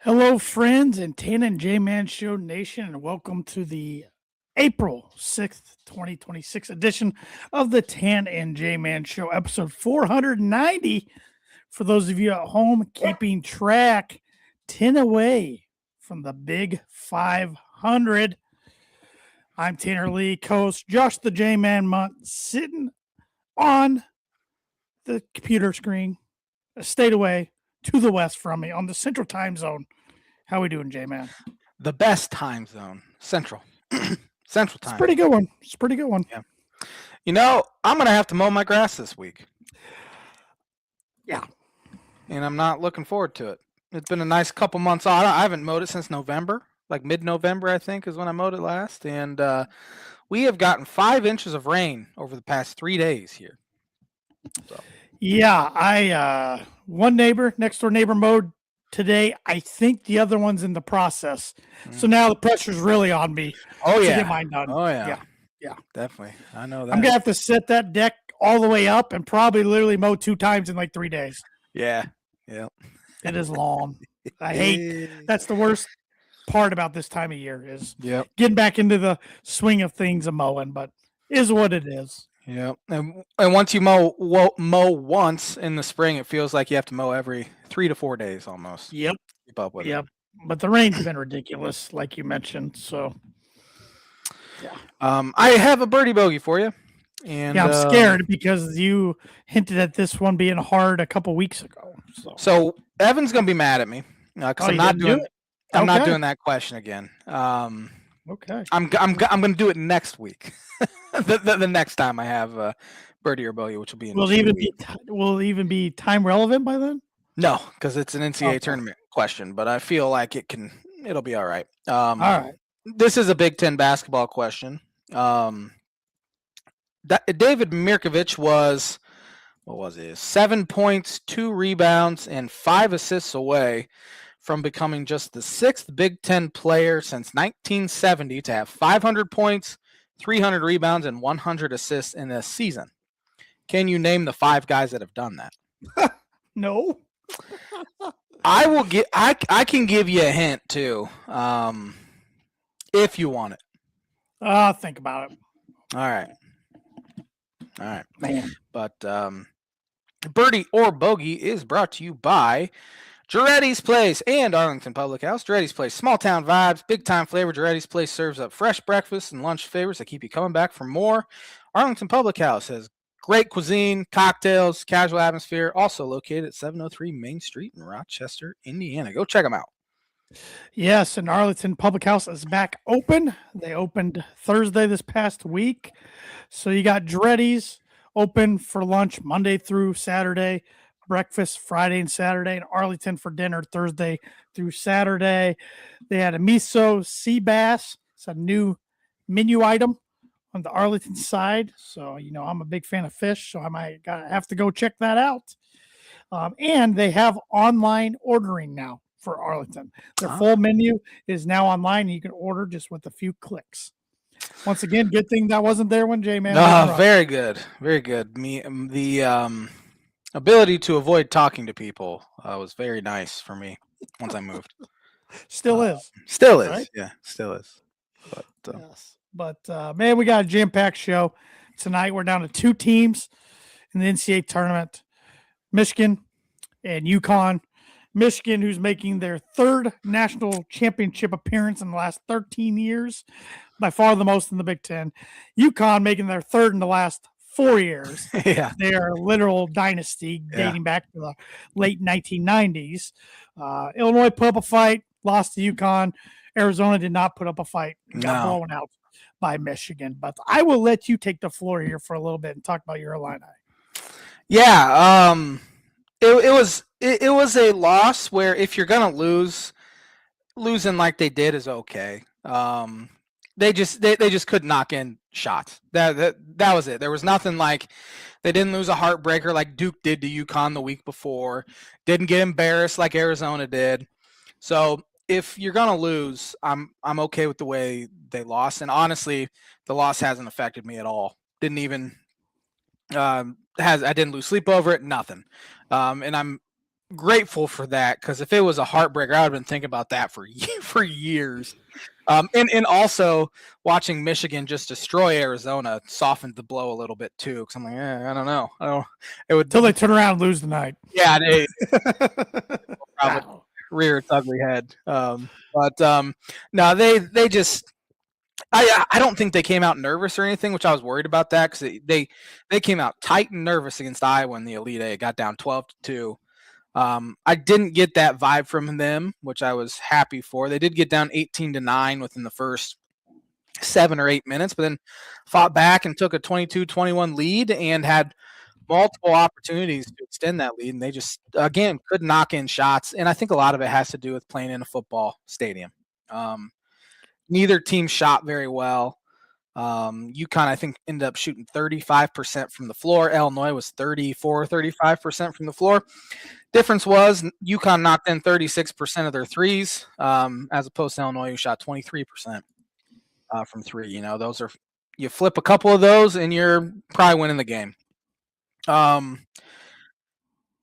Hello, friends and Tan and J-Man Show Nation, and welcome to the April 6th, 2026 edition of the Tan and J-Man Show, episode 490. For those of you at home keeping track, 10 away from the big 500. I'm Tanner Lee, co-host Josh the J-Man Munt, sitting on the computer screen, a state away to the west from me on the central time zone. How we doing, J-Man? The best time zone, Central. Central time. It's a pretty good one. It's a pretty good one. Yeah. You know, I'm going to have to mow my grass this week. Yeah. And I'm not looking forward to it. It's been a nice couple months on. I haven't mowed it since November, like mid-November, I think, is when I mowed it last. And we have gotten 5 inches of rain over the past 3 days here. So. Yeah, one next door neighbor mowed today. I think the other one's in the process. So now the pressure's really on me. Oh, yeah. To get mine done. Oh, yeah. Yeah. Definitely. I know that. I'm going to have to set that deck all the way up and probably literally mow 2 times in like 3 days. Yeah. Yeah. It is long. I hate that's the worst part about this time of year is getting back into the swing of things of mowing, but is what it is. Yeah, and once you mow once in the spring, it feels like you have to mow every 3 to 4 days almost. Yep. Keep up with it. But the rain's been ridiculous, like you mentioned. So, yeah. I have a birdie bogey for you. And yeah, I'm scared because you hinted at this one being hard a couple weeks ago. So Evan's gonna be mad at me because I'm not doing that question again. Okay. I'm gonna do it next week. the next time I have birdie or bogey, which will be in will it even be time relevant by then? No, because it's an NCAA tournament question, but I feel like it'll be all right. All right. This is a Big Ten basketball question. David Mirkovich was, 7 points, 2 rebounds, and 5 assists away from becoming just the 6th Big Ten player since 1970 to have 500 points, 300 rebounds, and 100 assists in a season. Can you name the 5 guys that have done that? No. I can give you a hint too, if you want it. Think about it. All right, man. But birdie or bogey is brought to you by Giretti's Place and Arlington Public House. Giretti's Place, small town vibes, big time flavor. Giretti's Place serves up fresh breakfast and lunch favors that keep you coming back for more. Arlington Public House has great cuisine, cocktails, casual atmosphere. Also located at 703 Main Street in Rochester, Indiana. Go check them out. Yes, and Arlington Public House is back open. They opened Thursday this past week. So you got Giretti's open for lunch Monday through Saturday, breakfast Friday and Saturday, and Arlington for dinner Thursday through Saturday. They had a miso sea bass. It's a new menu item on the Arlington side. So, I'm a big fan of fish, so I might have to go check that out. And they have online ordering now for Arlington. Their full menu is now online. And you can order just with a few clicks. Once again, good thing that wasn't there when J-Man. No, very good. Very good. The ability to avoid talking to people was very nice for me once I moved. Still is. Still is. Right? Yeah, still is. But, yes. But man, we got a jam-packed show tonight. We're down to 2 teams in the NCAA tournament, Michigan and UConn. Michigan, who's making their 3rd national championship appearance in the last 13 years, by far the most in the Big Ten. UConn making their 3rd in the last 4 years. Yeah. They are a literal dynasty dating back to the late 1990s. Illinois put up a fight, lost to UConn. Arizona did not put up a fight, got blown out by Michigan. But I will let you take the floor here for a little bit and talk about your Illini. Yeah, it was a loss where if you're gonna losing like they did is okay. They just couldn't knock in shots. That was it. There was nothing like they didn't lose a heartbreaker like Duke did to UConn the week before. Didn't get embarrassed like Arizona did. So if you're gonna lose, I'm okay with the way they lost. And honestly, the loss hasn't affected me at all. Didn't even I didn't lose sleep over it. Nothing. And I'm grateful for that, because if it was a heartbreaker, I would have been thinking about that for for years. And also watching Michigan just destroy Arizona softened the blow a little bit too, because I'm like, I don't know, It would Till they turn around and lose tonight. Yeah, they probably rear its ugly head. No, they just. I don't think they came out nervous or anything, which I was worried about that, because they came out tight and nervous against Iowa in the Elite Eight. Got down 12-2. I didn't get that vibe from them, which I was happy for. They did get down 18-9 within the first 7 or 8 minutes, but then fought back and took a 22-21 lead and had multiple opportunities to extend that lead. And they just, again, could knock in shots. And I think a lot of it has to do with playing in a football stadium. Neither team shot very well. UConn, I think, ended up shooting 35% from the floor. Illinois was 35% from the floor. Difference was UConn knocked in 36% of their threes, as opposed to Illinois, who shot 23% from three. You know, those are, you flip a couple of those and you're probably winning the game.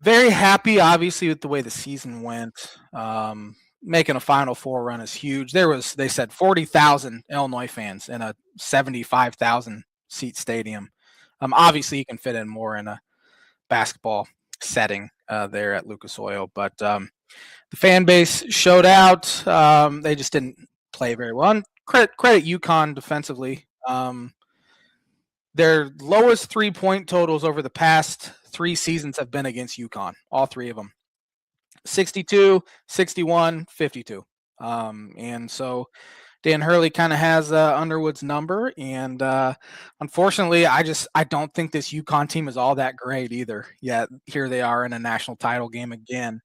Very happy, obviously, with the way the season went. Making a Final Four run is huge. They said 40,000 Illinois fans in a 75,000 seat stadium. Obviously, you can fit in more in a basketball setting there at Lucas Oil, but the fan base showed out. They just didn't play very well. And credit UConn defensively. Their lowest 3-point totals over the past 3 seasons have been against UConn, all 3 of them. 62, 61, 52. And so Dan Hurley kind of has Underwood's number. And unfortunately, I don't think this UConn team is all that great either. Yet here they are in a national title game again.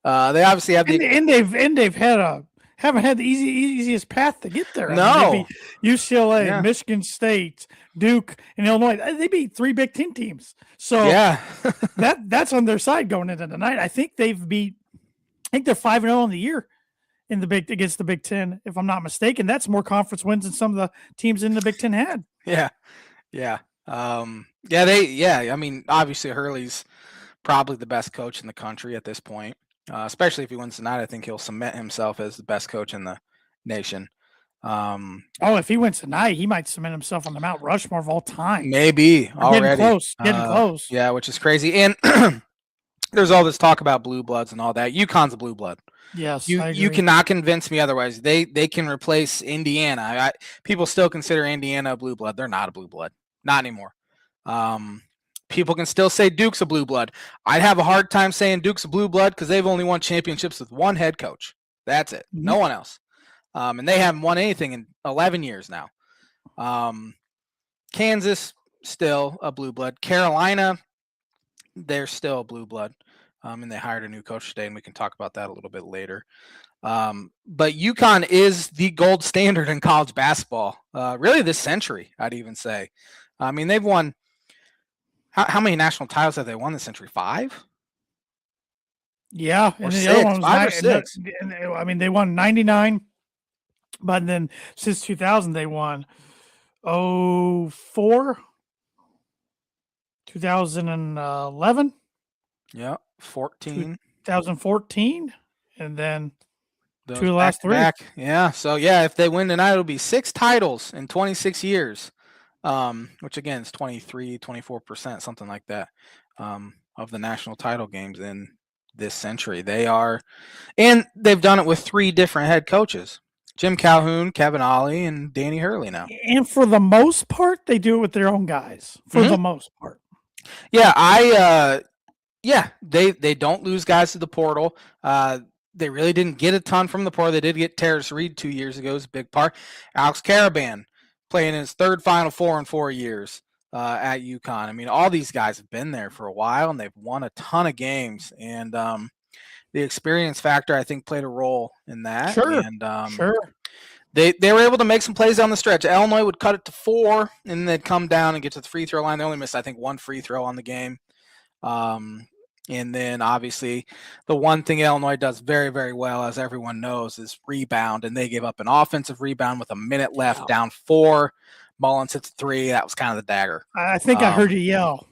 They obviously have haven't had the easiest path to get there. No. I mean, they beat UCLA, Michigan State, Duke, and Illinois. They beat 3 Big Ten teams. So that's on their side going into tonight. I think they're 5-0 in the year against the Big Ten, if I'm not mistaken. That's more conference wins than some of the teams in the Big Ten had. Yeah. I mean, obviously Hurley's probably the best coach in the country at this point. Especially if he wins tonight, I think he'll cement himself as the best coach in the nation. If he wins tonight, he might cement himself on the Mount Rushmore of all time. Maybe already. Getting close. Yeah, which is crazy. And there's all this talk about blue bloods and all that. UConn's a blue blood. Yes, you cannot convince me otherwise. They can replace Indiana. People still consider Indiana a blue blood. They're not a blue blood. Not anymore. People can still say Duke's a blue blood. I'd have a hard time saying Duke's a blue blood because they've only won championships with one head coach. That's it. Mm-hmm. No one else. And they haven't won anything in 11 years now. Kansas, still a blue blood. Carolina, they're still a blue blood. And they hired a new coach today, and we can talk about that a little bit later. But UConn is the gold standard in college basketball, really this century, I'd even say. I mean, they've won – how many national titles have they won this century? 5? Yeah. Or 6. 5 or 6. I mean, they won 99, but then since 2000, they won 04, 2011. Yeah, 14. 2014, and then those 2 last 3. Back. Yeah, so if they win tonight, it'll be 6 titles in 26 years. Which again is 24%, something like that, of the national title games in this century. And they've done it with 3 different head coaches: Jim Calhoun, Kevin Ollie, and Danny Hurley now. And for the most part, they do it with their own guys. For the most part. Yeah, they don't lose guys to the portal. They really didn't get a ton from the portal. They did get Terrace Reed 2 years ago, is a big part. Alex Caravan playing his 3rd Final Four in 4 years at UConn. I mean, all these guys have been there for a while, and they've won a ton of games. And the experience factor, I think, played a role in that. Sure. And they were able to make some plays down the stretch. Illinois would cut it to 4, and they'd come down and get to the free throw line. They only missed, I think, 1 free throw on the game. And then, obviously, the one thing Illinois does very, very well, as everyone knows, is rebound. And they gave up an offensive rebound with a minute left, down 4. Mullins hits 3. That was kind of the dagger. I think I heard you yell.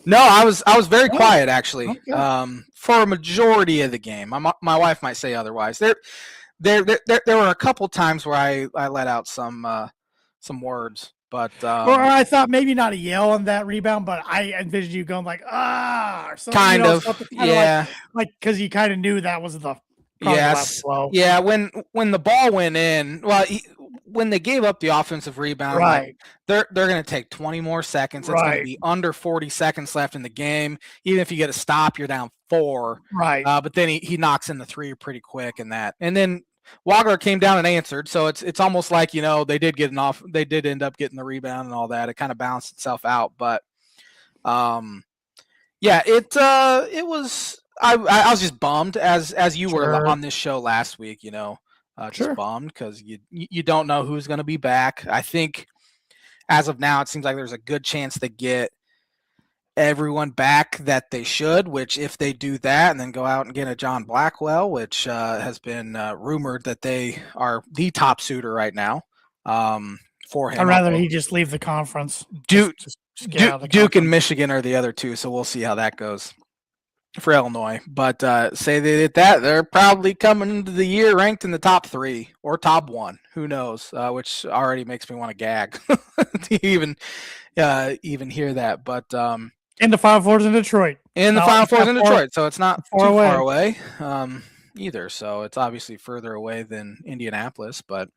No, I was very Oh, quiet actually. okay. For a majority of the game. My wife might say otherwise. There were a couple times where I let out some words, but Or I thought maybe not a yell on that rebound, but I envisioned you going like or something, kind of, something kind of yeah. like because you kind of knew that was probably the last Yes. blow. Yeah, when the ball went in, when they gave up the offensive rebound, like Right, they're going to take 20 more seconds. It's going to right, be under 40 seconds left in the game. Even if you get a stop, you're down 4. right. But then he knocks in the 3 pretty quick and that. And then Wagner came down and answered. So it's almost like, they did they did end up getting the rebound and all that. It kind of balanced itself out, but um yeah, it was. I was just bummed as you were Sure, on this show last week. Just sure. bummed because you don't know who's going to be back. I think as of now, it seems like there's a good chance to get everyone back that they should. Which if they do that and then go out and get a John Blackwell, which has been rumored that they are the top suitor right now for I'd him. rather Although he just leave the conference. Duke, Just get out of the Duke and conference. Michigan are the other two, so we'll see how that goes for Illinois. But say they did that, they're probably coming into the year ranked in the top 3 or top 1. Who knows? Which already makes me want to gag to even hear that. But And the Final Four's in Detroit. in It's the not Final like Four is that in Detroit, so it's not far too far away. away either. So it's obviously further away than Indianapolis, but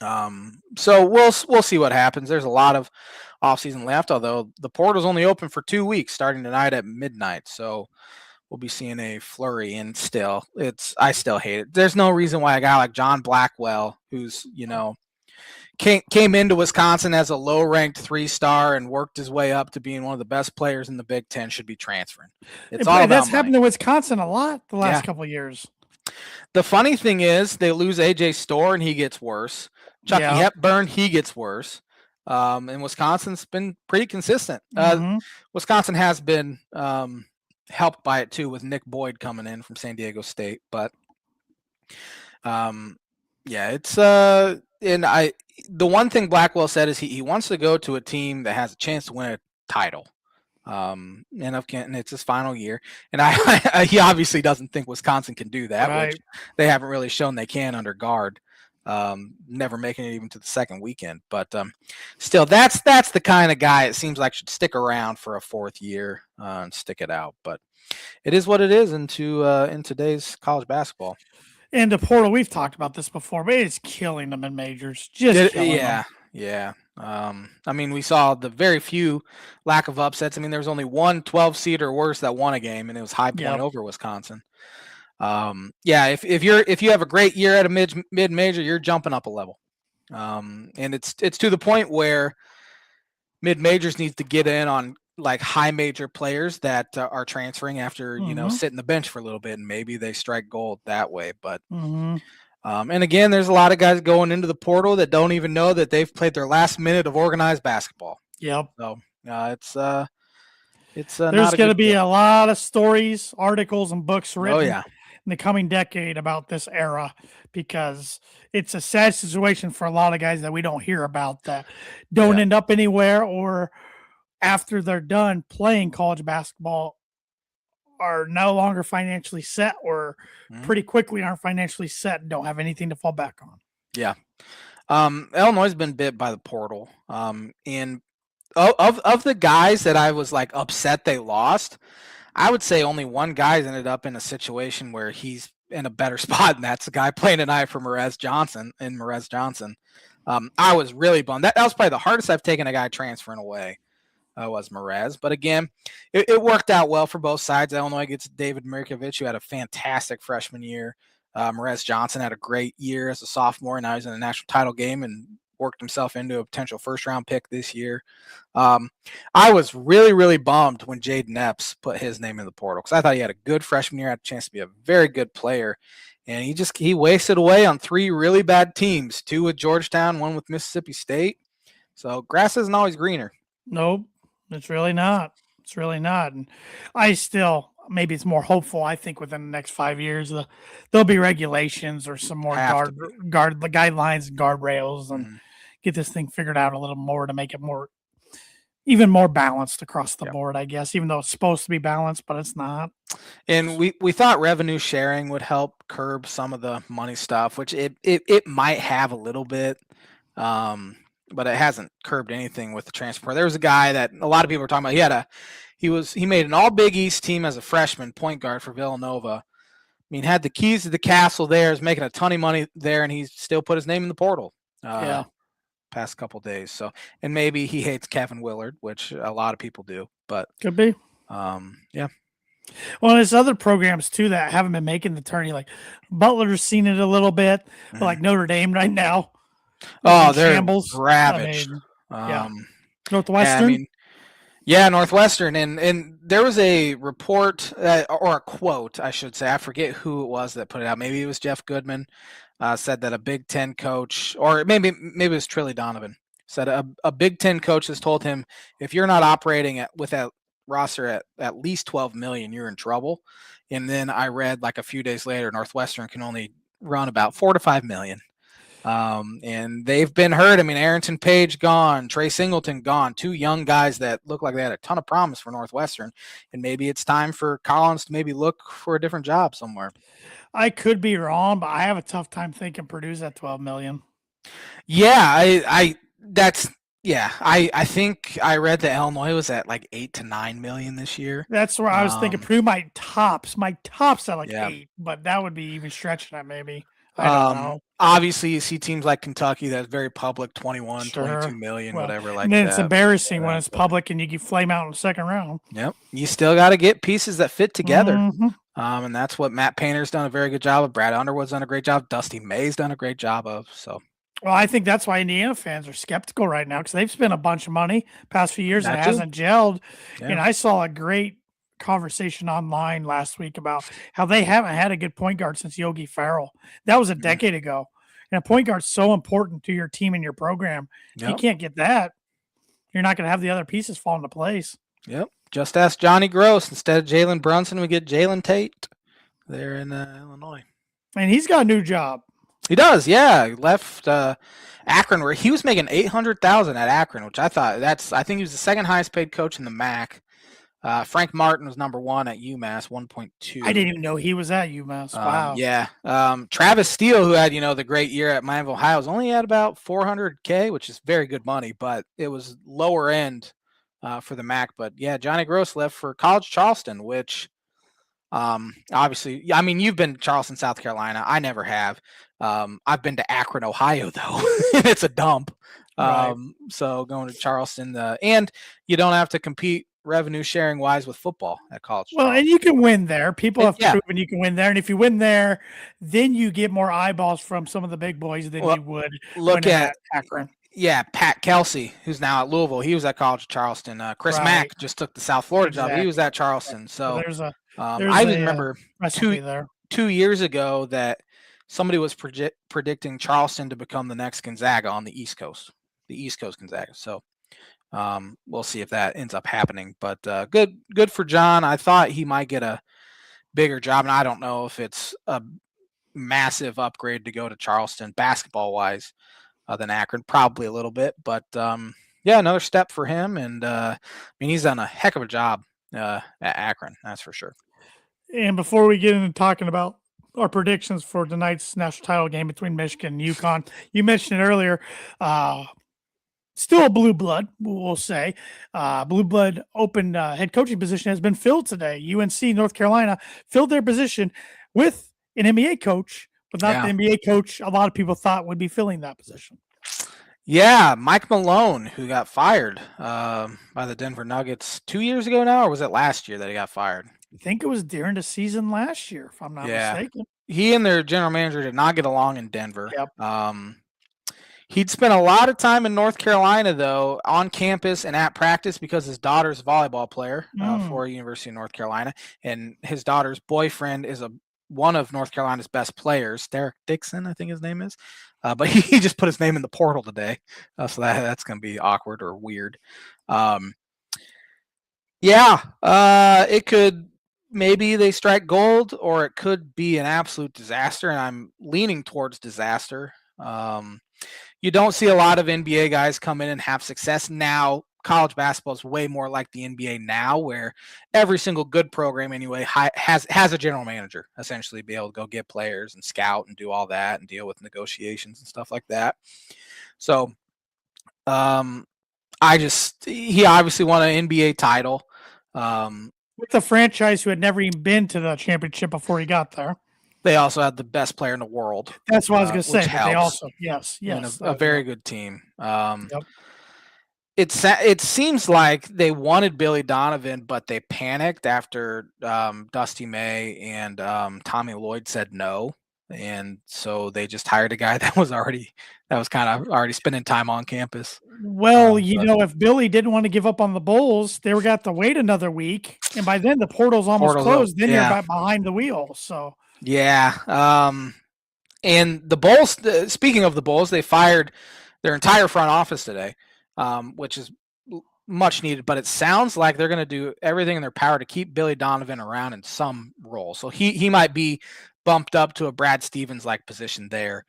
so we'll see what happens. There's a lot of offseason left, although the portal's only open for 2 weeks, starting tonight at midnight. So we'll be seeing a flurry. And still, I still hate it. There's no reason why a guy like John Blackwell, who's came into Wisconsin as a low-ranked 3-star and worked his way up to being one of the best players in the Big Ten, should be transferring. It's all about That's money. happened to Wisconsin a lot the last Yeah. couple of years. The funny thing is, they lose AJ Storr and he gets worse. Chucky Hepburn, he gets worse. And Wisconsin's been pretty consistent. Wisconsin has been helped by it too, with Nick Boyd coming in from San Diego State. But yeah, it's the one thing Blackwell said is he wants to go to a team that has a chance to win a title. And it's his final year, and he obviously doesn't think Wisconsin can do that, Right. which they haven't really shown they can under Guard. Never making it even to the second weekend, but still, that's the kind of guy it seems like should stick around for a 4th year and stick it out. But it is what it is in today's college basketball. And the portal, we've talked about this before, but it's killing them in majors. Just killing them. Yeah. I mean, we saw the very few lack of upsets. I mean, there was only one 12-seed or worse that won a game, and it was High Point over Wisconsin. Yeah, if you have a great year at a mid major, you're jumping up a level. And it's to the point where mid majors needs to get in on like high major players that are transferring after sitting the bench for a little bit, and maybe they strike gold that way. But and again, there's a lot of guys going into the portal that don't even know that they've played their last minute of organized basketball. Yep. So it's there's going to be a lot of stories, articles, and books written in the coming decade about this era, because it's a sad situation for a lot of guys that we don't hear about, that don't end up anywhere, or after they're done playing college basketball are no longer financially set, or pretty quickly aren't financially set and don't have anything to fall back on. Yeah. Illinois has been bit by the portal. And of the guys that I was like upset they lost, I would say only one guy's ended up in a situation where he's in a better spot, and that's the guy playing tonight for Morez Johnson. I was really bummed. That was probably the hardest I've taken a guy transferring away. Was Morez. But again, it worked out well for both sides. Illinois gets David Mirkovich, who had a fantastic freshman year. Morez Johnson had a great year as a sophomore. Now he's in the national title game and worked himself into a potential first-round pick this year. I was really, really bummed when Jaden Epps put his name in the portal, because I thought he had a good freshman year, had a chance to be a very good player. And he wasted away on 3 really bad teams, 2 with Georgetown, 1 with Mississippi State. So grass isn't always greener. Nope. It's really not. It's really not. And maybe it's more hopeful. I think within the next 5 years, there'll be regulations or some more guard the guidelines and guardrails, and get this thing figured out a little more to make it more, even more balanced across the Yep. board, I guess, even though it's supposed to be balanced, but it's not. And we thought revenue sharing would help curb some of the money stuff, which it might have a little bit, but it hasn't curbed anything with the transfer. There was a guy that a lot of people were talking about. He made an all Big East team as a freshman point guard for Villanova. I mean, had the keys to the castle there, is making a ton of money there, and he still put his name in the portal. Yeah. Past couple days. So, and maybe he hates Kevin Willard, which a lot of people do. But Could be. yeah. Well, there's other programs too that haven't been making the tourney. Like Butler's seen it a little bit, but like Notre Dame right now. Oh, they're shambles. ravaged. Northwestern. Northwestern, and there was a report or a quote, I should say. I forget who it was that put it out. Maybe it was Jeff Goodman. Said that a Big Ten coach, or maybe it was Trilly Donovan, said a Big Ten coach has told him, if you're not operating with a roster at least 12 million, you're in trouble. And then I read like a few days later, Northwestern can only run about 4 to 5 million. And they've been hurt. I mean, Arrington Page gone, Trey Singleton gone, 2 young guys that look like they had a ton of promise for Northwestern. And maybe it's time for Collins to maybe look for a different job somewhere. I could be wrong, but I have a tough time thinking Purdue's at 12 million. Yeah, I think I read that Illinois was at like 8 to 9 million this year. That's where I was thinking Purdue might tops at like 8, but that would be even stretching it maybe. I don't know. Obviously, you see teams like Kentucky that's very public, 21, 22 million, whatever like and then that. It's embarrassing when it's public and you get flame out in the second round. Yep. You still got to get pieces that fit together. And that's what Matt Painter's done a very good job of. Brad Underwood's done a great job. Dusty May's done a great job of. So, well, I think that's why Indiana fans are skeptical right now because they've spent a bunch of money past few years and it hasn't gelled. Yeah. And I saw a great conversation online last week about how they haven't had a good point guard since Yogi Ferrell. That was a decade ago. And a point guard's so important to your team and your program. If you can't get that, you're not going to have the other pieces fall into place. Yep. Just ask Johnny Gross. Instead of Jalen Brunson, we get Jalen Tate there in Illinois. And he's got a new job. He does, yeah. He left Akron, where he was making $800,000 at Akron, which I think he was the second highest paid coach in the MAC. Frank Martin was number 1 at UMass, 1.2. I didn't even know he was at UMass. Wow. Yeah. Travis Steele, who had the great year at Miami, Ohio, was only at about $400K, which is very good money, but it was lower end for the MAC. But yeah, Johnny Gross left for College Charleston, which obviously, I mean, you've been to Charleston, South Carolina. I never have. I've been to Akron, Ohio, though. It's a dump. Right. So going to Charleston, and you don't have to compete revenue sharing wise with football at college. Well, and you can win there. People have proven you can win there. And if you win there, then you get more eyeballs from some of the big boys than you would look at Akron. Yeah, Pat Kelsey, who's now at Louisville. He was at College of Charleston. Chris Mack just took the South Florida job. He was at Charleston. So I remember 2 years ago that somebody was predicting Charleston to become the next Gonzaga on the East Coast Gonzaga. So we'll see if that ends up happening. But good for John. I thought he might get a bigger job, and I don't know if it's a massive upgrade to go to Charleston basketball-wise than Akron. Probably a little bit, but another step for him. And I mean, he's done a heck of a job at Akron, that's for sure. And before we get into talking about our predictions for tonight's national title game between Michigan and UConn, you mentioned it earlier. Still a blue blood, we'll say. Blue blood open head coaching position has been filled today. UNC North Carolina filled their position with an NBA coach, but not the NBA coach a lot of people thought would be filling that position. Yeah, Mike Malone, who got fired by the Denver Nuggets 2 years ago now, or was it last year that he got fired? I think it was during the season last year, if I'm not mistaken. He and their general manager did not get along in Denver. Yep. He'd spent a lot of time in North Carolina, though, on campus and at practice because his daughter's a volleyball player for University of North Carolina, and his daughter's boyfriend is one of North Carolina's best players, Derek Dixon, I think his name is. But he just put his name in the portal today, so that's going to be awkward or weird. It could maybe they strike gold, or it could be an absolute disaster, and I'm leaning towards disaster. You don't see a lot of NBA guys come in and have success. Now, college basketball is way more like the NBA now, where every single good program anyway has a general manager, essentially, be able to go get players and scout and do all that and deal with negotiations and stuff like that. So he obviously won an NBA title. With a franchise who had never even been to the championship before he got there. They also had the best player in the world. That's what I was going to say. But they also, yes, a very good team. Yep. It seems like they wanted Billy Donovan, but they panicked after Dusty May and Tommy Lloyd said no, and so they just hired a guy that was kind of already spending time on campus. Well, if Billy didn't want to give up on the Bulls, they were got to wait another week, and by then the portal's almost closed. Then you're back behind the wheel. So yeah, and the Bulls. Speaking of the Bulls, they fired their entire front office today, which is much needed. But it sounds like they're going to do everything in their power to keep Billy Donovan around in some role. So he might be bumped up to a Brad Stevens-like position there,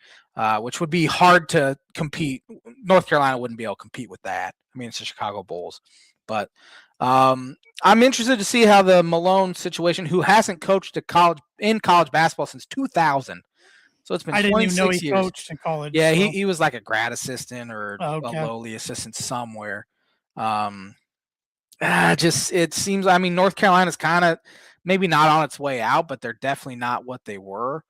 which would be hard to compete. North Carolina wouldn't be able to compete with that. I mean, it's the Chicago Bulls. But I'm interested to see how the Malone situation, who hasn't coached college basketball since 2000. So it's been 26 years. I didn't even know he coached in college. Yeah, so. He was like a grad assistant or a lowly assistant somewhere. It seems, I mean, North Carolina's kind of maybe not on its way out, but they're definitely not what they were.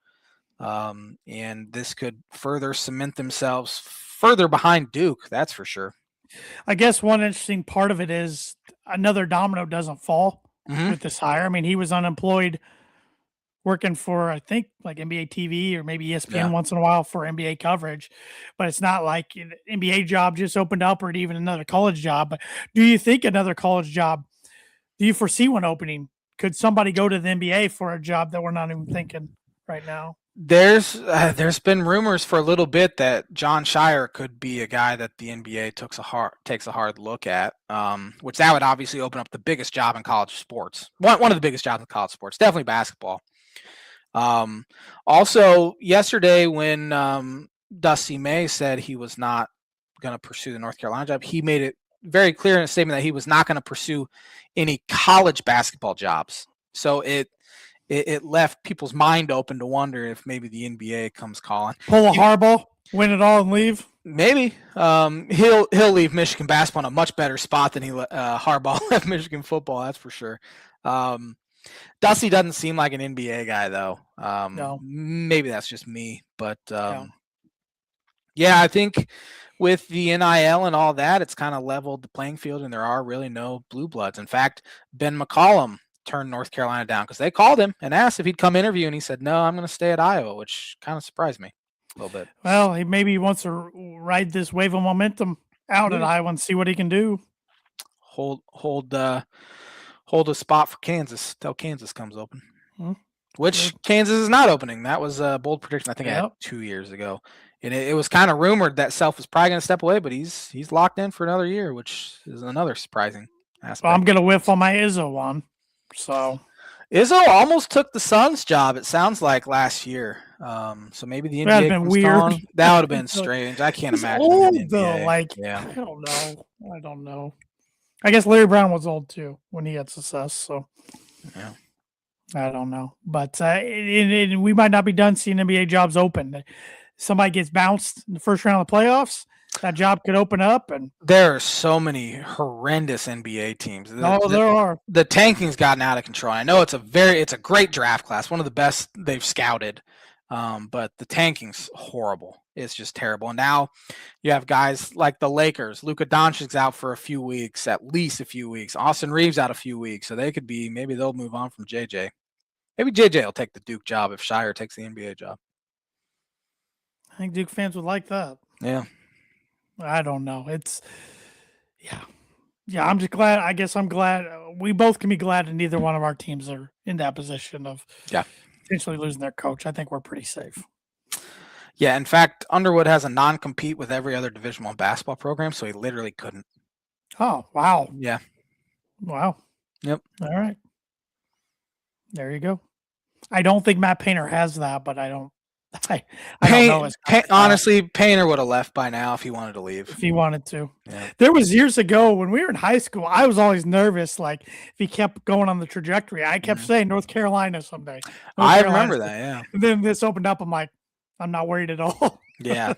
And this could further cement themselves further behind Duke, that's for sure. I guess one interesting part of it is another domino doesn't fall with this hire. I mean, he was unemployed working for, I think, like NBA TV or maybe ESPN once in a while for NBA coverage, but it's not like an NBA job just opened up or even another college job. But do you think another college job, do you foresee one opening? Could somebody go to the NBA for a job that we're not even thinking right now? There's been rumors for a little bit that John Shire could be a guy that the NBA takes a hard look at, which that would obviously open up the biggest job in college sports. One of the biggest jobs in college sports, definitely basketball. Also, yesterday when Dusty May said he was not going to pursue the North Carolina job, he made it very clear in a statement that he was not going to pursue any college basketball jobs. So it left people's mind open to wonder if maybe the NBA comes calling. Pull a Harbaugh, win it all, and leave. Maybe he'll leave Michigan basketball in a much better spot than Harbaugh left Michigan football. That's for sure. Dusty doesn't seem like an NBA guy though. No. Maybe that's just me, but yeah, I think with the NIL and all that, it's kind of leveled the playing field, and there are really no blue bloods. In fact, Ben McCollum turned North Carolina down because they called him and asked if he'd come interview, and he said, no, I'm going to stay at Iowa, which kind of surprised me a little bit. Well, he wants to ride this wave of momentum out at Iowa and see what he can do. Hold a spot for Kansas till Kansas comes open, which Kansas is not opening. That was a bold prediction I think I had 2 years ago. And it was kind of rumored that Self was probably going to step away, but he's locked in for another year, which is another surprising aspect. Well, I'm going to whiff on my Izzo one. So Izzo almost took the Suns job, it sounds like, last year. So maybe the NBA been weird. That would have been strange. I can't imagine. Old though, I don't know. I guess Larry Brown was old too when he had success. So yeah, I don't know, but we might not be done seeing NBA jobs open. Somebody gets bounced in the first round of the playoffs, that job could open up. And there are so many horrendous NBA teams. There are. The tanking's gotten out of control. I know it's a great draft class, one of the best they've scouted. But the tanking's horrible. It's just terrible. And now you have guys like the Lakers. Luka Doncic's out for a few weeks, at least a few weeks. Austin Reeves out a few weeks. So maybe they'll move on from JJ. Maybe JJ will take the Duke job if Shire takes the NBA job. I think Duke fans would like that. Yeah. I don't know. I'm just glad. I guess I'm glad. We both can be glad that neither one of our teams are in that position of potentially losing their coach. I think we're pretty safe. Yeah. In fact, Underwood has a non-compete with every other Division I basketball program, so he literally couldn't. Oh, wow. Yeah. Wow. Yep. All right. There you go. I don't think Matt Painter has that, but I don't I don't know. Honestly, Painter would have left by now if he wanted to leave. If he wanted to. Yeah. There was years ago when we were in high school, I was always nervous. Like if he kept going on the trajectory, I kept saying North Carolina someday. I remember that. Yeah. And then this opened up. I'm like, I'm not worried at all. Yeah.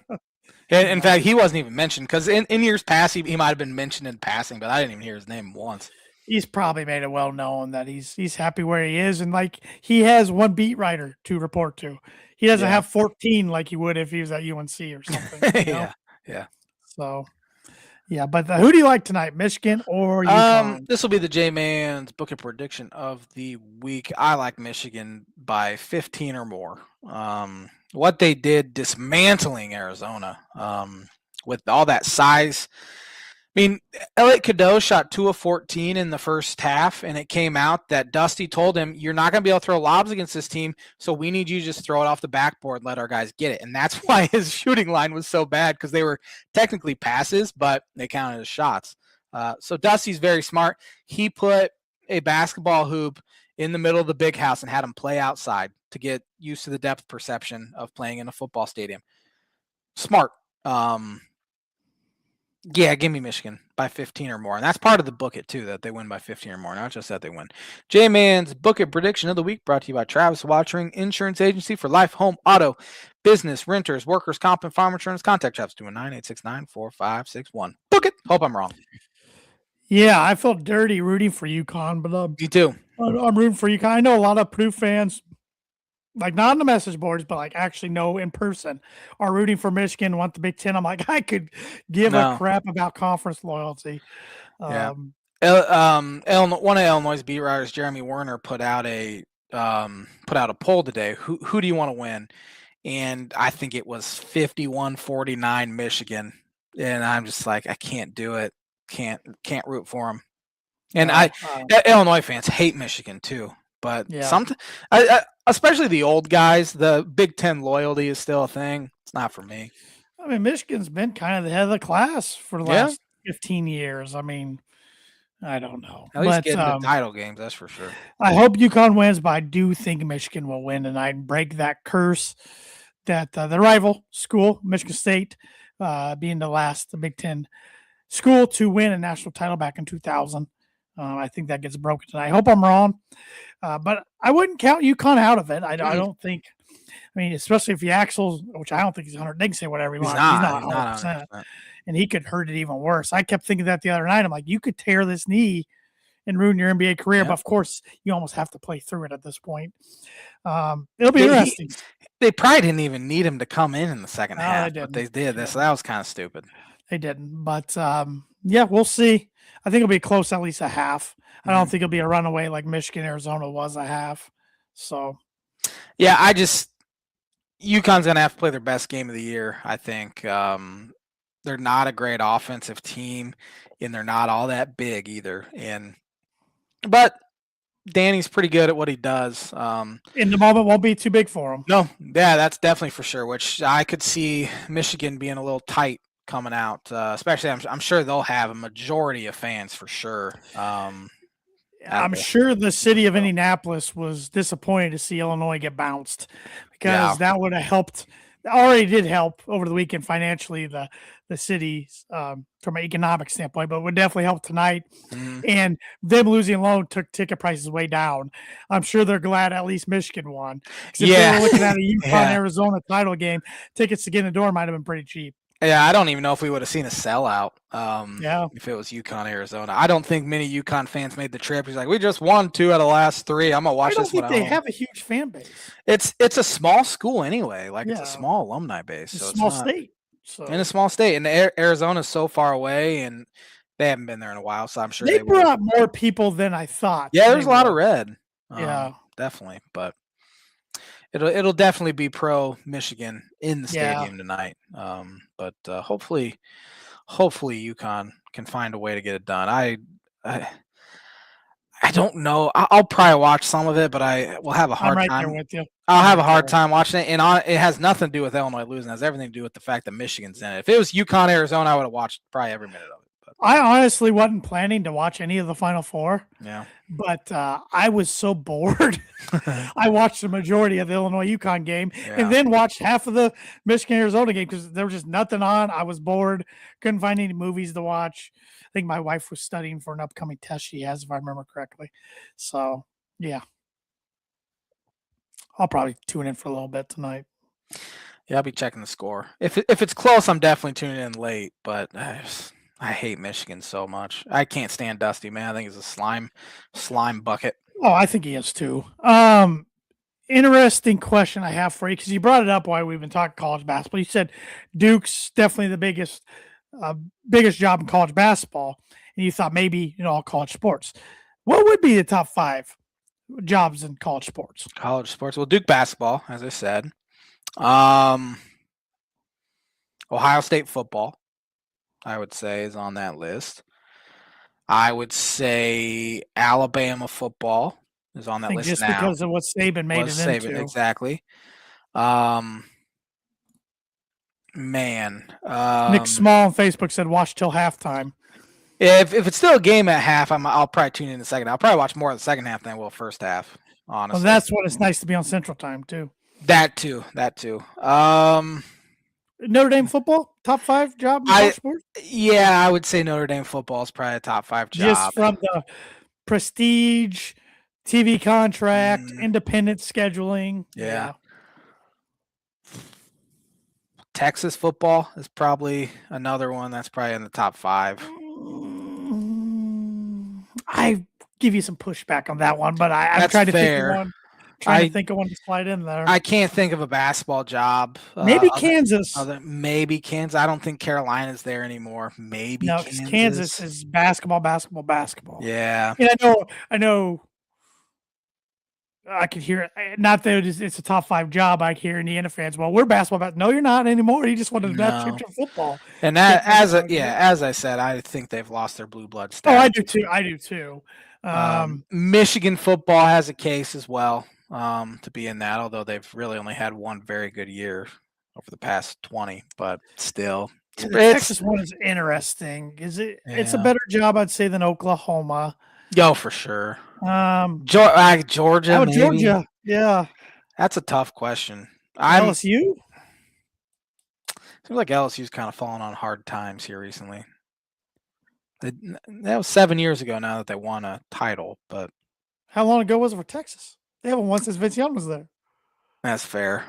In fact, he wasn't even mentioned because in years past, he might have been mentioned in passing, but I didn't even hear his name once. He's probably made it well known that he's happy where he is. And like he has one beat writer to report to. He doesn't have 14 like he would if he was at UNC or something. You know? Yeah. So, yeah. But who do you like tonight, Michigan or UConn? This will be the J-Man's book and prediction of the week. I like Michigan by 15 or more. What they did dismantling Arizona with all that size. I mean, Elliot Cadeau shot 2 of 14 in the first half, and it came out that Dusty told him, you're not going to be able to throw lobs against this team, so we need you to just throw it off the backboard, let our guys get it. And that's why his shooting line was so bad, because they were technically passes, but they counted as shots. So Dusty's very smart. He put a basketball hoop in the middle of the big house and had him play outside to get used to the depth perception of playing in a football stadium. Smart. Yeah, give me Michigan by 15 or more. And that's part of the book it, too, that they win by 15 or more, not just that they win. J-Man's book it prediction of the week brought to you by Travis Watering Insurance Agency for life, home, auto, business, renters, workers, comp, and farm insurance. Contact Travis 219-869-4561. Book it. Hope I'm wrong. Yeah, I felt dirty rooting for UConn, but you too. I'm rooting for UConn. I know a lot of Purdue fans, like not on the message boards, but like actually know in person, are rooting for Michigan, want the Big Ten. I'm like, I could give a crap about conference loyalty. Yeah. One of Illinois' beat writers, Jeremy Werner, put out a poll today. Who do you want to win? And I think it was 51-49 Michigan. And I'm just like, I can't do it. Can't root for them. And Illinois fans hate Michigan too. But especially the old guys, the Big Ten loyalty is still a thing. It's not for me. I mean, Michigan's been kind of the head of the class for the last 15 years. I mean, I don't know. At least getting the title games, that's for sure. I hope UConn wins, but I do think Michigan will win tonight and break that curse that the rival school, Michigan State, being the Big Ten school to win a national title back in 2000. I think that gets broken tonight. I hope I'm wrong, but I wouldn't count UConn out of it. I don't think. I mean, especially if the Axel, which I don't think he's 100. They can say whatever he wants. He's not 100%, and he could hurt it even worse. I kept thinking that the other night. I'm like, you could tear this knee and ruin your NBA career, but of course, you almost have to play through it at this point. It'll be interesting. They probably didn't even need him to come in the second half, but they did. So that was kind of stupid. They didn't, but we'll see. I think it'll be close, at least a half. I don't think it'll be a runaway like Michigan, Arizona was a half. So, yeah, UConn's going to have to play their best game of the year, I think. They're not a great offensive team, and they're not all that big either. But Danny's pretty good at what he does. In the moment, won't be too big for him. No, yeah, that's definitely for sure, which I could see Michigan being a little tight coming out, especially I'm sure they'll have a majority of fans for sure. I'm sure the city of Indianapolis was disappointed to see Illinois get bounced because that would have helped. Already did help over the weekend financially the city from an economic standpoint, but would definitely help tonight. And them losing alone took ticket prices way down. I'm sure they're glad at least Michigan won. If they were looking at a UConn Arizona title game, tickets to get in the door might have been pretty cheap. Yeah, I don't even know if we would have seen a sellout if it was UConn, Arizona. I don't think many UConn fans made the trip. He's like, we just won 2 out of the last 3. I'm going to watch this one. I don't think they have a huge fan base. It's a small school anyway. It's a small alumni base. It's a small state. So. In a small state. And Arizona's so far away, and they haven't been there in a while, so I'm sure they brought more people than I thought. Yeah, there's a lot of red. Yeah. Definitely. But it'll definitely be pro Michigan in the stadium tonight. But hopefully UConn can find a way to get it done. I don't know. I'll probably watch some of it, but I will have a hard time. I'm right there with you. I'll have a hard time watching it, and it has nothing to do with Illinois losing. It has everything to do with the fact that Michigan's in it. If it was UConn, Arizona, I would have watched probably every minute of it. But. I honestly wasn't planning to watch any of the Final Four, Yeah. but I was so bored. I watched the majority of the Illinois UConn game and then watched half of the Michigan Arizona game because there was just nothing on. I was bored, couldn't find any movies to watch. I think my wife was studying for an upcoming test she has, if I remember correctly. So, yeah, I'll probably tune in for a little bit tonight. Yeah, I'll be checking the score. If it's close, I'm definitely tuning in late. But I hate Michigan so much. I can't stand Dusty, man. I think he's a slime bucket. Oh, I think he is too. Interesting question I have for you because you brought it up while we've been talking college basketball. You said Duke's definitely the biggest job in college basketball, and you thought maybe all college sports. What would be the top 5 jobs in college sports? College sports. Well, Duke basketball, as I said. Ohio State football, I would say, is on that list. I would say Alabama football is on that list just now. Because of what Saban made it into. Exactly. Nick Small on Facebook said watch till halftime. If it's still a game at half, I'll probably tune in the second. I'll probably watch more of the second half than I will first half. Honestly, well, that's when it's nice to be on Central Time too. That too. Notre Dame football, top 5 job in college sports? Yeah, I would say Notre Dame football is probably a top 5 job. Just from the prestige, TV contract, independent scheduling. Yeah. Texas football is probably another one that's probably in the top 5. I give you some pushback on that one, but I'm trying to think of one. Trying to think of one to slide in there. I can't think of a basketball job. Maybe Kansas. Maybe Kansas. I don't think Carolina's there anymore. Maybe no, because Kansas is basketball. Yeah. And I know. I could hear it. Not that it's a top 5 job. I hear Indiana fans. Well, we're basketball. No, you're not anymore. You just wanted to championship football. And that, as I said, I think they've lost their blue blood status. Oh, I do too. Michigan football has a case as well to be in that, although they've really only had one very good year over the past 20. But still, the Texas one is interesting. Is it? Yeah. It's a better job, I'd say, than Oklahoma. Yo, for sure. Georgia. Maybe. Georgia. Yeah. That's a tough question. LSU? Seems like LSU's kind of fallen on hard times here recently. That was 7 years ago now that they won a title, but how long ago was it for Texas? They haven't won since Vince Young was there. That's fair.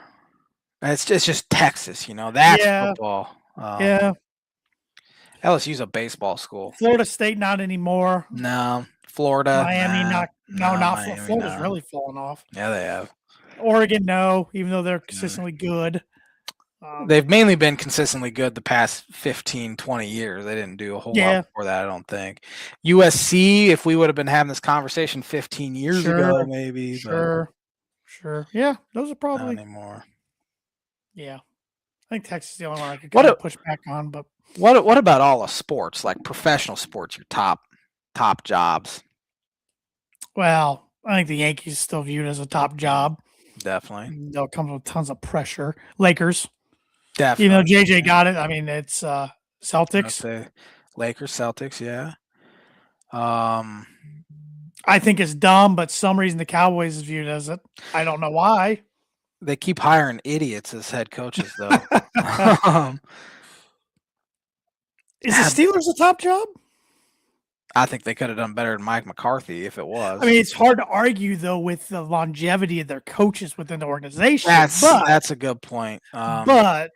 It's just Texas, That's football. Yeah. LSU's a baseball school. Florida State, not anymore. No. Florida. Miami, not Miami, Florida's really fallen off. Yeah, they have. Oregon, no, even though they're consistently good. They've mainly been consistently good the past 15, 20 years. They didn't do a whole lot before that, I don't think. USC, if we would have been having this conversation 15 years ago, maybe. Sure. Yeah, those are probably. Not anymore. Yeah. I think Texas is the only one I could kind of push back on. But what about all the sports, like professional sports, your top jobs? Well, I think the Yankees still viewed as a top job. Definitely. They'll come with tons of pressure. Lakers. Definitely. JJ got it. I mean, it's Celtics. Lakers, Celtics, yeah. I think it's dumb, but some reason the Cowboys is viewed as it. I don't know why. They keep hiring idiots as head coaches, though. Is the Steelers a top job? I think they could have done better than Mike McCarthy if it was. I mean, it's hard to argue, though, with the longevity of their coaches within the organization. That's a good point. But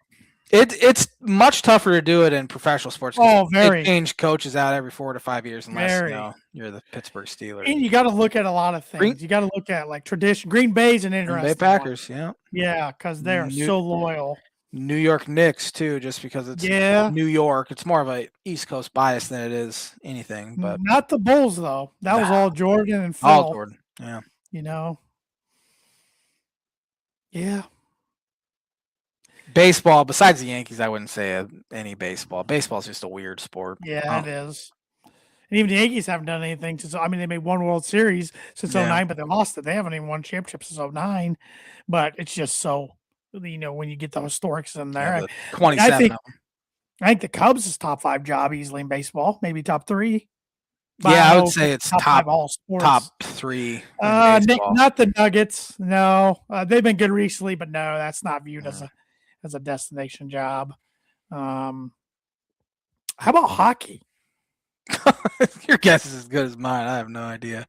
it's much tougher to do it in professional sports. Oh, very. They change coaches out every 4 to 5 years unless you're the Pittsburgh Steelers. And you got to look at a lot of things. You got to look at like tradition. Green Bay's an interesting Green Bay Packers, one. Yeah, because they are so loyal. New York Knicks too, just because it's New York. It's more of a East Coast bias than it is anything. But not the Bulls though. That was all Jordan and Phil. All Jordan. Yeah. Yeah. Baseball, besides the Yankees, I wouldn't say any baseball. Baseball is just a weird sport. Yeah, it is. And even the Yankees haven't done anything since. I mean, they made one World Series since 09, but they lost it. They haven't even won championships since 09. But it's just so. When you get the historics in there, 27. I think the Cubs is top 5 job easily in baseball, maybe top 3. But Yeah, I I don't would know if say it's it's top 5 all sports. top 3 in baseball. Not the Nuggets. No, they've been good recently, but no, that's not viewed as a destination job. How about hockey? Your guess is as good as mine. I have no idea.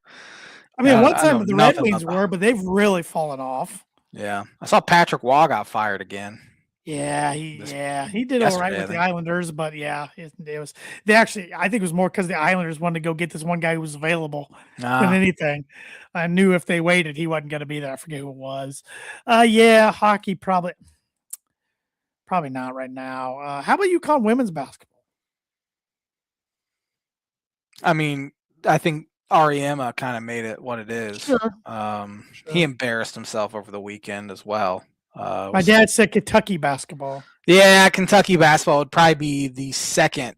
I mean, one I know time the Red nothing Wings about. were, but they've really fallen off. Yeah, I saw Patrick Waugh got fired again. Yeah, he did all right Yesterday, I with the think. Islanders, but yeah, it was they actually. I think it was more because the Islanders wanted to go get this one guy who was available than anything. I knew if they waited, he wasn't going to be there. I forget who it was. Yeah, hockey probably not right now. How about UConn women's basketball? I mean, I think Ariema kind of made it what it is. Sure. He embarrassed himself over the weekend as well. My dad said Kentucky basketball. Yeah, Kentucky basketball would probably be the second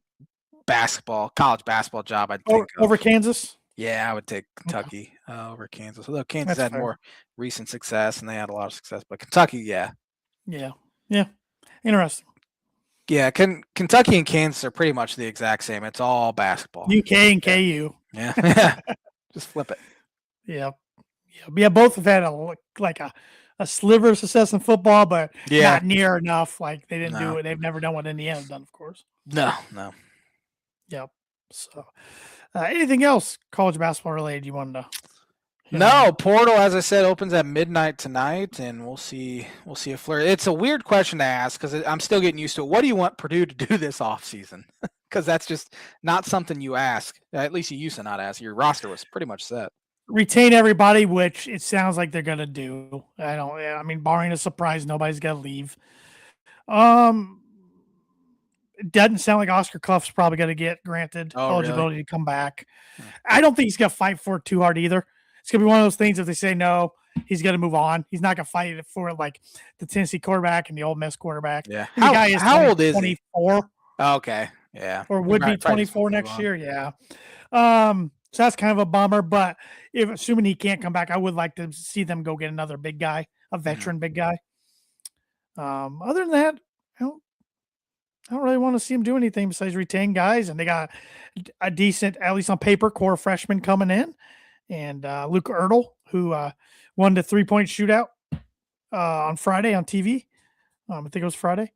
college basketball job I'd think over of. Kansas. Yeah, I would take Kentucky over Kansas. Although Kansas had more recent success and they had a lot of success, but Kentucky, yeah. Interesting. Yeah, Kentucky and Kansas are pretty much the exact same. It's all basketball. UK and KU. Yeah. Just flip it. Yeah. Both have had a sliver of success in football, but not near enough. Like they didn't do it. They've never done what Indiana's done, of course. No. Yep. So, anything else college basketball related you wanted to? No, portal, as I said, opens at midnight tonight, and we'll see a flurry. It's a weird question to ask because I'm still getting used to it. What do you want Purdue to do this offseason? Because that's just not something you ask. At least you used to not ask. Your roster was pretty much set. Retain everybody, which it sounds like they're going to do. I mean, barring a surprise, nobody's going to leave. It doesn't sound like Oscar Clough's probably going to get granted eligibility to come back. I don't think he's going to fight for it too hard either. It's going to be one of those things if they say no, he's going to move on. He's not going to fight for like the Tennessee quarterback and the Ole Miss quarterback. Yeah. How old is 24? He? Okay. Yeah. Or would be 24 next year. Yeah. So that's kind of a bummer, but assuming he can't come back, I would like to see them go get another big guy, a veteran big guy. Other than that, I don't really want to see him do anything besides retain guys, and they got a decent, at least on paper, core freshman coming in. And Luke Ertl, who won the 3-point shootout on Friday on TV. I think it was Friday,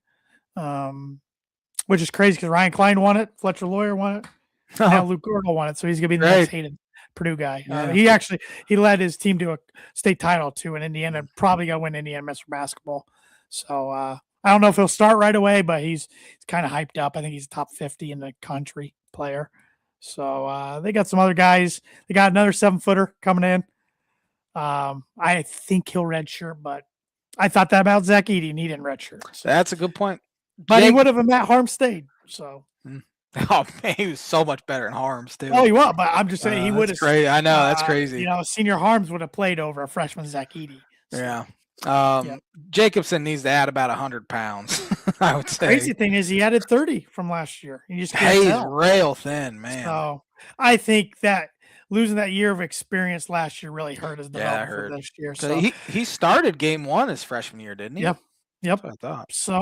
which is crazy because Ryan Klein won it, Fletcher Lawyer won it, now Luke Ertl won it, so he's going to be the next hated Purdue guy. Yeah. He led his team to a state title too in Indiana, probably going to win Indiana Mr. Basketball. So I don't know if he'll start right away, but he's kind of hyped up. I think he's top 50 in the country player. So they got some other guys. They got another 7-footer coming in. I think he'll redshirt, but I thought that about Zach Edey, and he didn't redshirt. So. That's a good point. But he would have if Matt Harm stayed. So. Oh man, he was so much better in Harms too. Oh, he was, but I'm just saying he would have. Great, I know that's crazy. Senior Harms would have played over a freshman Zach Edey. So. Yeah. Jacobson needs to add about 100 pounds. I would say. Crazy thing is he added 30 from last year. You just he's rail thin, man. So I think that losing that year of experience last year really hurt his development for this year. So he started game 1 his freshman year, didn't he? Yep. That's what I thought. So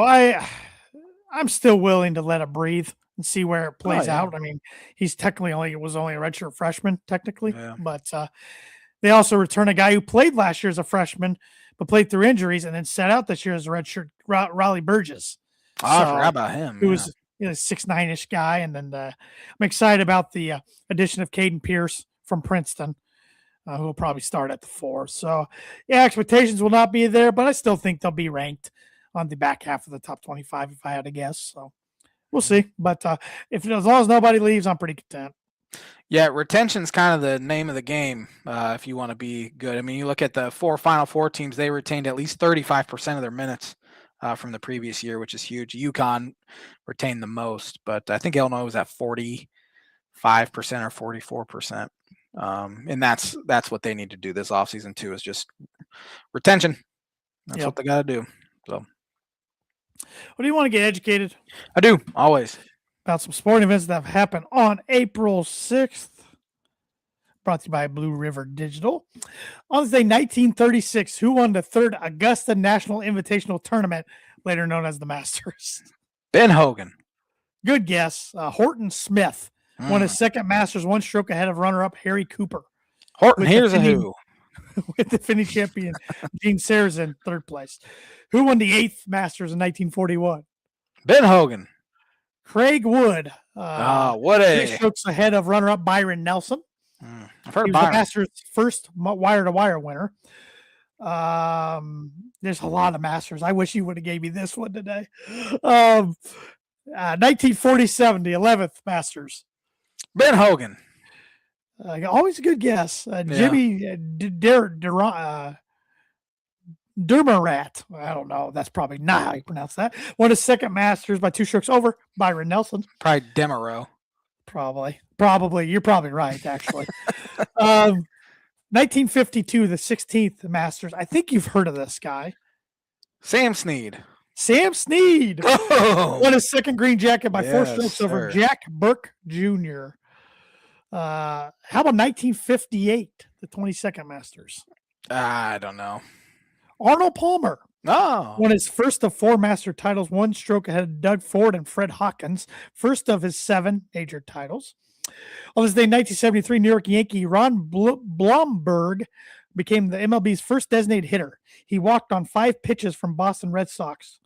I'm still willing to let it breathe and see where it plays out. I mean, he's technically was only a redshirt freshman technically, but they also return a guy who played last year as a freshman, but played through injuries and then set out this year as a redshirt, Raleigh Burgess. I forgot about him. Who was 6'9" guy, and then I'm excited about the addition of Caden Pierce from Princeton, who will probably start at the 4. So expectations will not be there, but I still think they'll be ranked on the back half of the top 25 if I had to guess. So we'll see. But as long as nobody leaves, I'm pretty content. Yeah, retention's kind of the name of the game if you want to be good. I mean, you look at the 4 Final Four teams, they retained at least 35% of their minutes from the previous year, which is huge. UConn retained the most, but I think Illinois was at 45% or 44%. And that's what they need to do this offseason too, is just retention. That's what they got to do. So, what do you want to get educated? I do, always. About some sporting events that have happened on April 6th. Brought to you by Blue River Digital. On this day, 1936, who won the 3rd Augusta National Invitational Tournament, later known as the Masters? Ben Hogan. Good guess. Horton Smith won his second Masters, one stroke ahead of runner-up Harry Cooper. Horton, here's a who. With the defending champion Gene Sarazen, third place. Who won the 8th Masters in 1941? Ben Hogan. Craig Wood. What 3 strokes ahead of runner-up Byron Nelson. I've heard He was Byron. the Masters' first wire-to-wire winner. There's a lot of Masters. I wish you would have gave me this one today. 1947, the 11th Masters. Ben Hogan. Always a good guess. Jimmy Dermarat. I don't know. That's probably not how you pronounce that. Won his second Masters by 2 strokes over Byron Nelson. Probably Demeraux. Probably. You're probably right, actually. 1952, the 16th Masters. I think you've heard of this guy. Sam Snead. Oh. Won his second green jacket by 4 strokes over Jack Burke Jr. How about 1958, the 22nd Masters? I don't know. Arnold Palmer. Won his first of 4 Master titles, 1 stroke ahead of Doug Ford and Fred Hawkins, first of his 7 major titles. On this day, 1973, New York Yankee Ron Blomberg became the MLB's first designated hitter. He walked on 5 pitches from Boston Red Sox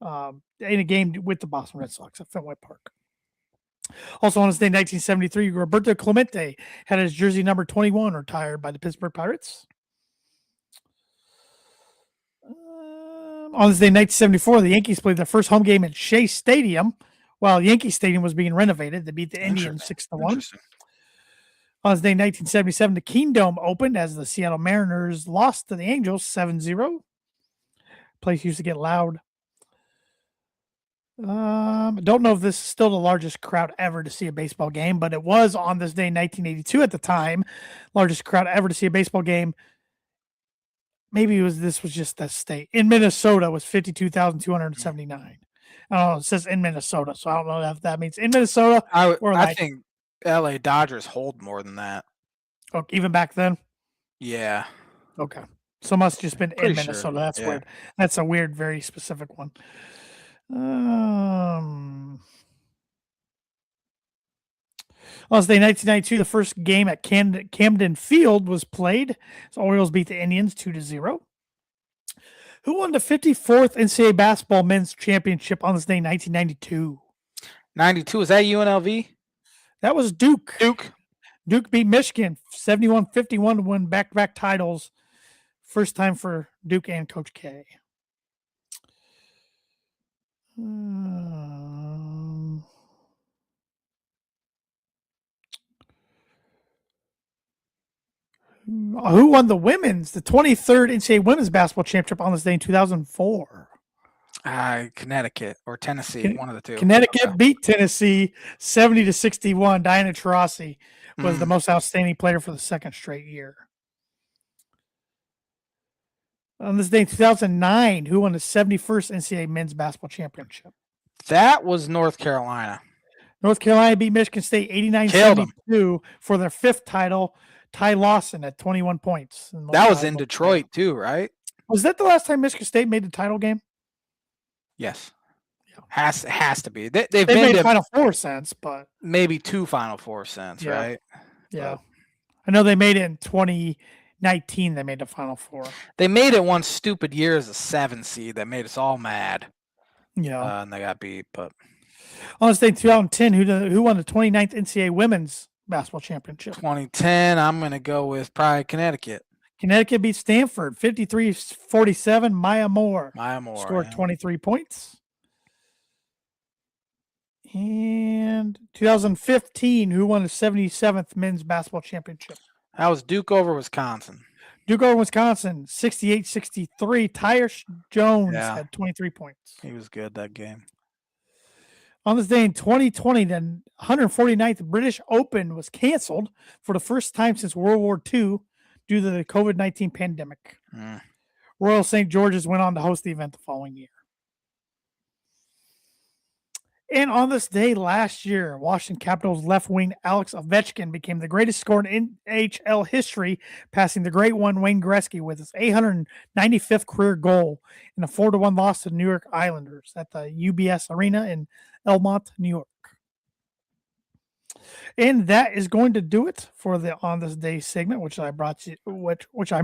in a game with the Boston Red Sox at Fenway Park. Also on this day, 1973, Roberto Clemente had his jersey number 21 retired by the Pittsburgh Pirates. On this day, 1974, the Yankees played their first home game at Shea Stadium while Yankee Stadium was being renovated. They beat the Indians 6-1. On this day, 1977, the Kingdome opened as the Seattle Mariners lost to the Angels 7-0. Place used to get loud. I don't know if this is still the largest crowd ever to see a baseball game, but it was on this day in 1982 at the time. Largest crowd ever to see a baseball game. Maybe this was just that state. In Minnesota was 52,279. I don't know. It says in Minnesota, so I don't know if that means in Minnesota. I think LA Dodgers hold more than that. Oh, even back then? Yeah. Okay. So it must have just been in Minnesota. Sure. That's weird. That's a weird, very specific one. On this day, 1992, the first game at Camden Field was played. So Orioles beat the Indians 2-0. Who won the 54th NCAA basketball men's championship on this day, 1992? 92, is that UNLV? That was Duke. Duke beat Michigan 71-51 to win back-to-back titles. First time for Duke and Coach K. Who won the 23rd NCAA women's basketball championship on this day in 2004? Connecticut or Tennessee, one of the two. Connecticut beat Tennessee 70-61. Diana Taurasi was the most outstanding player for the second straight year. On this day in 2009, who won the 71st NCAA men's basketball championship? That was North Carolina. North Carolina beat Michigan State 89-72 for their 5th title. Ty Lawson at 21 points. That was in Detroit too, right? Was that the last time Michigan State made the title game? Yes. Yeah. Has to be. They've made Final Four since, but maybe 2 Final Four since, right? Yeah. But I know they made it in 2019. They made the Final Four. They made it one stupid year as a 7 seed that made us all mad. Yeah. And they got beat, but on this day, 2010, who won the 29th NCAA women's basketball championship? 2010, I'm going to go with probably Connecticut. Connecticut beat Stanford 53-47. Maya Moore scored 23 points. And 2015, who won the 77th men's basketball championship? That was Duke over Wisconsin. 68-63. Tyus Jones had 23 points. He was good that game. On this day in 2020, the 149th British Open was canceled for the first time since World War II due to the COVID-19 pandemic. Royal St. George's went on to host the event the following year. And on this day last year, Washington Capitals left wing Alex Ovechkin became the greatest scorer in NHL history, passing the great one Wayne Gretzky with his 895th career goal in a 4-1 loss to the New York Islanders at the UBS Arena in Elmont, New York. And that is going to do it for the On This Day segment, which I brought you, which I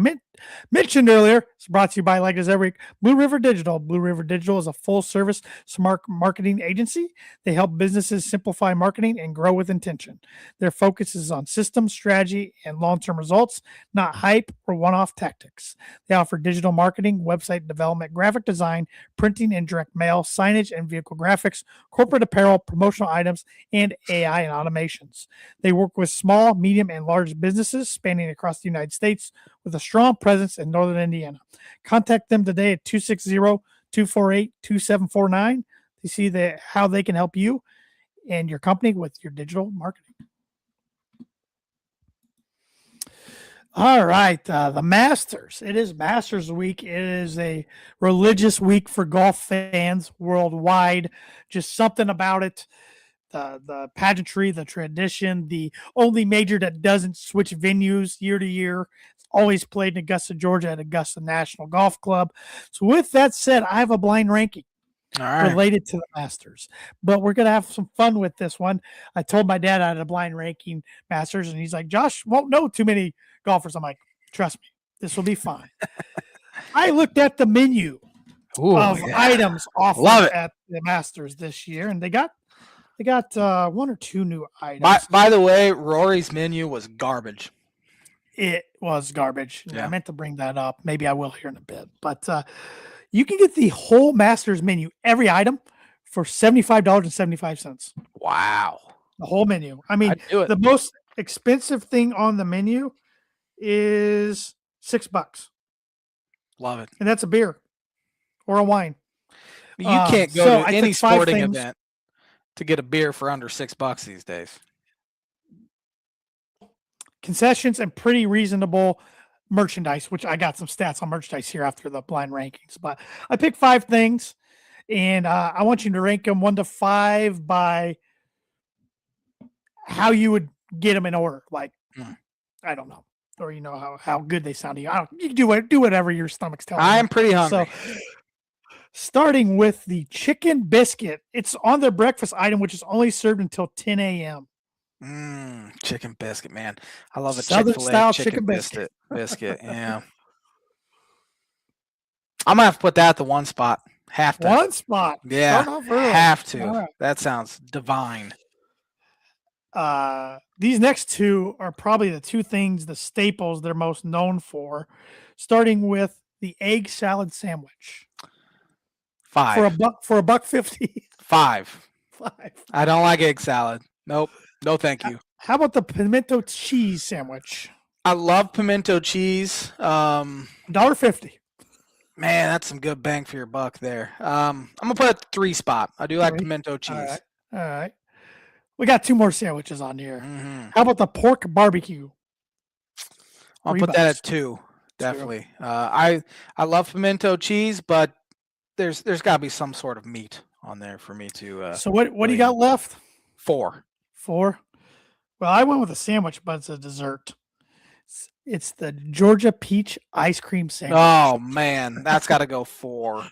mentioned earlier. It's brought to you by, like as every Blue River Digital. Blue River Digital is a full-service smart marketing agency. They help businesses simplify marketing and grow with intention. Their focus is on systems, strategy, and long-term results, not hype or one-off tactics. They offer digital marketing, website development, graphic design, printing and direct mail, signage and vehicle graphics, corporate apparel, promotional items, and AI and automations. They work with small, medium, and large businesses spanning across the United States with a strong presence in Northern Indiana. Contact them today at 260-248-2749 to see how they can help you and your company with your digital marketing. All right, the Masters. It is Masters Week. It is a religious week for golf fans worldwide. Just something about it. The pageantry, the tradition, the only major that doesn't switch venues year to year. It's always played in Augusta, Georgia at Augusta National Golf Club. So with that said, I have a blind ranking related to the Masters. But we're going to have some fun with this one. I told my dad I had a blind ranking Masters, and he's like, Josh won't know too many golfers. I'm like, trust me, this will be fine. I looked at the menu of items offered at the Masters this year, and they got one or two new items. By the way, Rory's menu was garbage. It was garbage. Yeah. I meant to bring that up. Maybe I will here in a bit. But you can get the whole Masters menu, every item, for $75.75. Wow. The whole menu. I mean, the most expensive thing on the menu is $6. Love it. And that's a beer or a wine. You can't go to any sporting event to get a beer for under $6 these days. Concessions and pretty reasonable merchandise, which I got some stats on merchandise here after the blind rankings. But I picked 5 things, and I want you to rank them 1 to 5 by how you would get them in order. Like, I don't know. Or you know how good they sound to you. You can do whatever your stomach's telling you. I'm pretty hungry. So, starting with the chicken biscuit. It's on their breakfast item, which is only served until 10 a.m. Chicken biscuit, man. I love a Southern style chicken biscuit. Yeah. I'm going to have to put that at the one spot. Have to. One spot. Yeah. Have to. Right. That sounds divine. These next two are probably the two things, the staples they're most known for, starting with the egg salad sandwich. 5. For $1.50. 5. 5. I don't like egg salad. Nope. No, thank you. How about the pimento cheese sandwich? I love pimento cheese. $1.50. Man, that's some good bang for your buck there. I'm gonna put it at the 3 spot. I do like pimento cheese. All right. We got 2 more sandwiches on here. Mm-hmm. How about the pork barbecue? I'll put that at 2. Definitely. I love pimento cheese, but there's got to be some sort of meat on there for me to. So what do you got left? 4. 4. Well, I went with a sandwich, but it's a dessert. It's the Georgia peach ice cream sandwich. Oh man, that's got to go 4.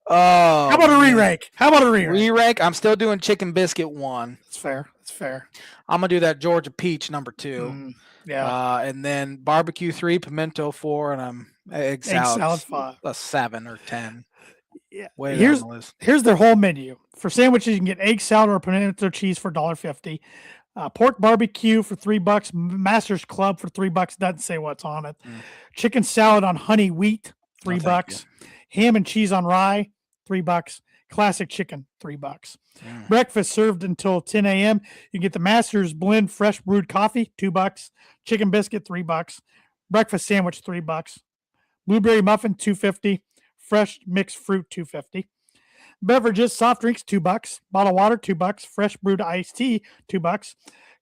Oh, how about a re-rank? Re-rank. I'm still doing chicken biscuit 1. That's fair. I'm gonna do that Georgia peach number 2. Yeah. And then barbecue 3, pimento 4, and I'm egg salad 5. A 7 or 10. Yeah. Way here's down the list. Here's their whole menu. For sandwiches, you can get egg salad or pimento cheese for $1.50. Pork barbecue for $3. Masters Club for $3. Doesn't say what's on it. Chicken salad on honey wheat, $3. Ham and cheese on rye, $3. Classic chicken, $3. Breakfast served until 10 a.m. You get the Masters blend fresh brewed coffee, $2. Chicken biscuit, $3. Breakfast sandwich, $3. Blueberry muffin, $2.50. Fresh mixed fruit, $2.50. Beverages, soft drinks, $2. Bottled water, $2. Fresh brewed iced tea, $2.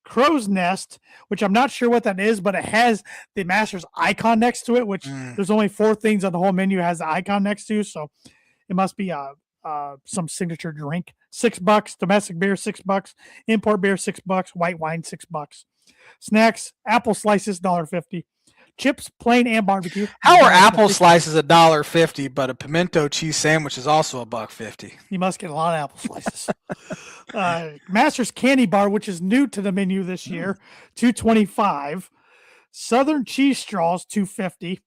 Crow's Nest, which I'm not sure what that is, but it has the Masters icon next to it, which there's only 4 things on the whole menu it has the icon next to, so it must be a some signature drink, $6. Domestic beer, $6. Import beer, $6. White wine, $6. Snacks, apple slices, $1.50. Chips, plain and barbecue. How are apple $1.50. slices $1.50, but a pimento cheese sandwich is also $1.50? You must get a lot of apple slices. Master's Candy Bar, which is new to the menu this year, $2.25. Southern Cheese Straws, $2.50.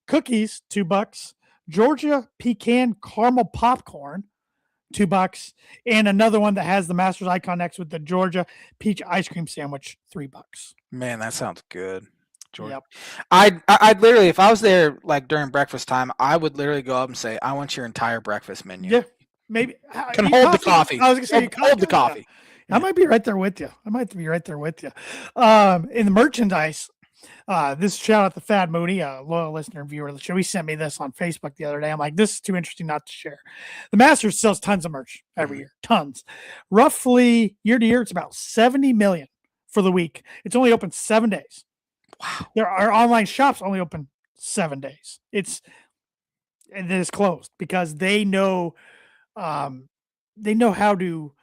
Cookies, $2. Georgia Pecan Caramel Popcorn, $2. And another one that has the Master's icon next with the Georgia Peach Ice Cream Sandwich, $3. Man, that sounds good. Georgia. Yep. I'd literally, if I was there like during breakfast time, I would literally go up and say, "I want your entire breakfast menu." Yeah, maybe. Can hold the coffee. I was gonna say, hold the coffee. I might be right there with you. In the merchandise, this shout out to Thad Mooney, a loyal listener and viewer of the show. He sent me this on Facebook the other day. I'm like, this is too interesting not to share. The Masters sells tons of merch every year, tons. Roughly year to year, it's about 70 million for the week. It's only open 7 days. Wow. There are online shops only open 7 days. It's closed because they know how to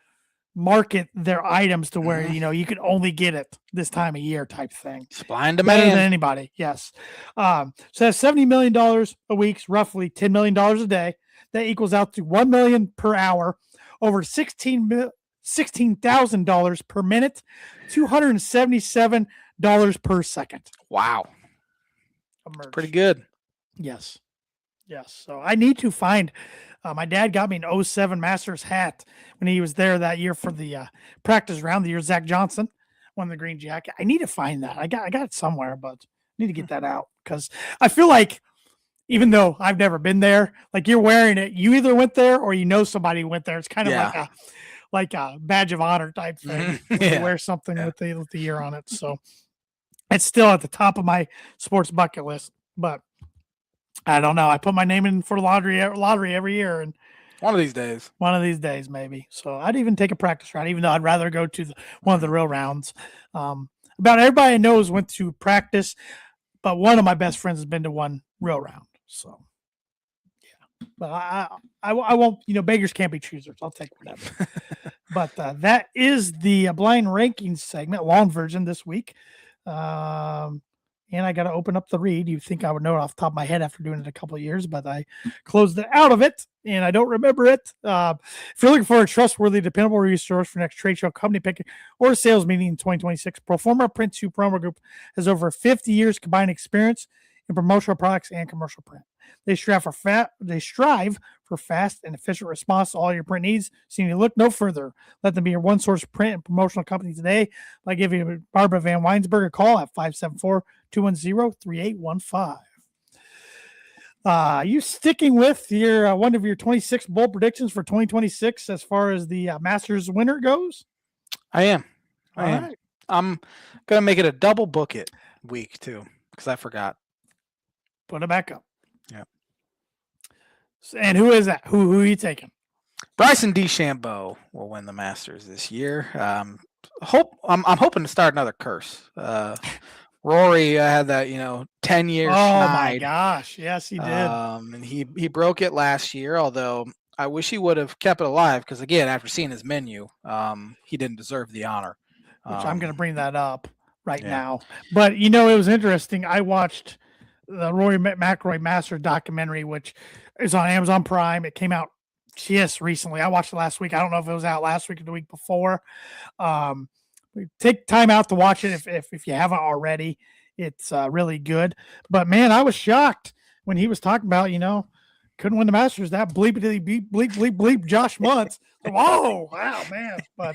market their items to where you can only get it this time of year type thing. Supply and Better demand. than anybody. Yes. So that's $70 million a week, roughly $10 million a day. That equals out to $1 million per hour, over $16,000 per minute, $277 per second. Wow. That's pretty good. Yes. So I need to find. My dad got me an 07 Masters hat when he was there that year for the practice round. The year Zach Johnson won the green jacket. I need to find that. I got it somewhere, but I need to get that out because I feel like even though I've never been there, like you're wearing it, you either went there or somebody went there. It's kind of like a badge of honor type thing. You wear something with the year on it. So it's still at the top of my sports bucket list, but I don't know. I put my name in for lottery every year, and one of these days, maybe. So I'd even take a practice round, even though I'd rather go to one of the real rounds. About everybody I know went to practice, but one of my best friends has been to one real round. So yeah, but I won't. Beggars can't be choosers. I'll take whatever. But that is the blind rankings segment, long version this week. And I got to open up the read. You think I would know it off the top of my head after doing it a couple of years, but I closed it out of it and I don't remember it. If you're looking for a trustworthy, dependable resource for next trade show, company pick, or sales meeting in 2026, Proforma Print 2 Promo Group has over 50 years combined experience in promotional products and commercial print. They strive for fast and efficient response to all your print needs. So you look no further. Let them be your one source print and promotional company today by giving Barbara Van Weinsberg a call at 574-210-3815. You sticking with your one of your 26 bold predictions for 2026 as far as the Masters winner goes? I am. Right. I'm gonna make it a double book it week too because I forgot. Put it back up. Yeah. And who is that? Who are you taking? Bryson DeChambeau will win the Masters this year. I'm hoping to start another curse. Rory had that 10-year. Oh my gosh! Yes, he did. And he broke it last year. Although I wish he would have kept it alive because again, after seeing his menu, he didn't deserve the honor. Which I'm going to bring that up right now. But it was interesting. I watched the Rory McIlroy Masters documentary, which is on Amazon Prime. It came out just recently. I watched it last week. I don't know if it was out last week or the week before. Take time out to watch it if you haven't already. It's really good. But man, I was shocked when he was talking about couldn't win the Masters. That bleepity beep bleep bleep bleep Josh Muntz. Whoa, wow, man! But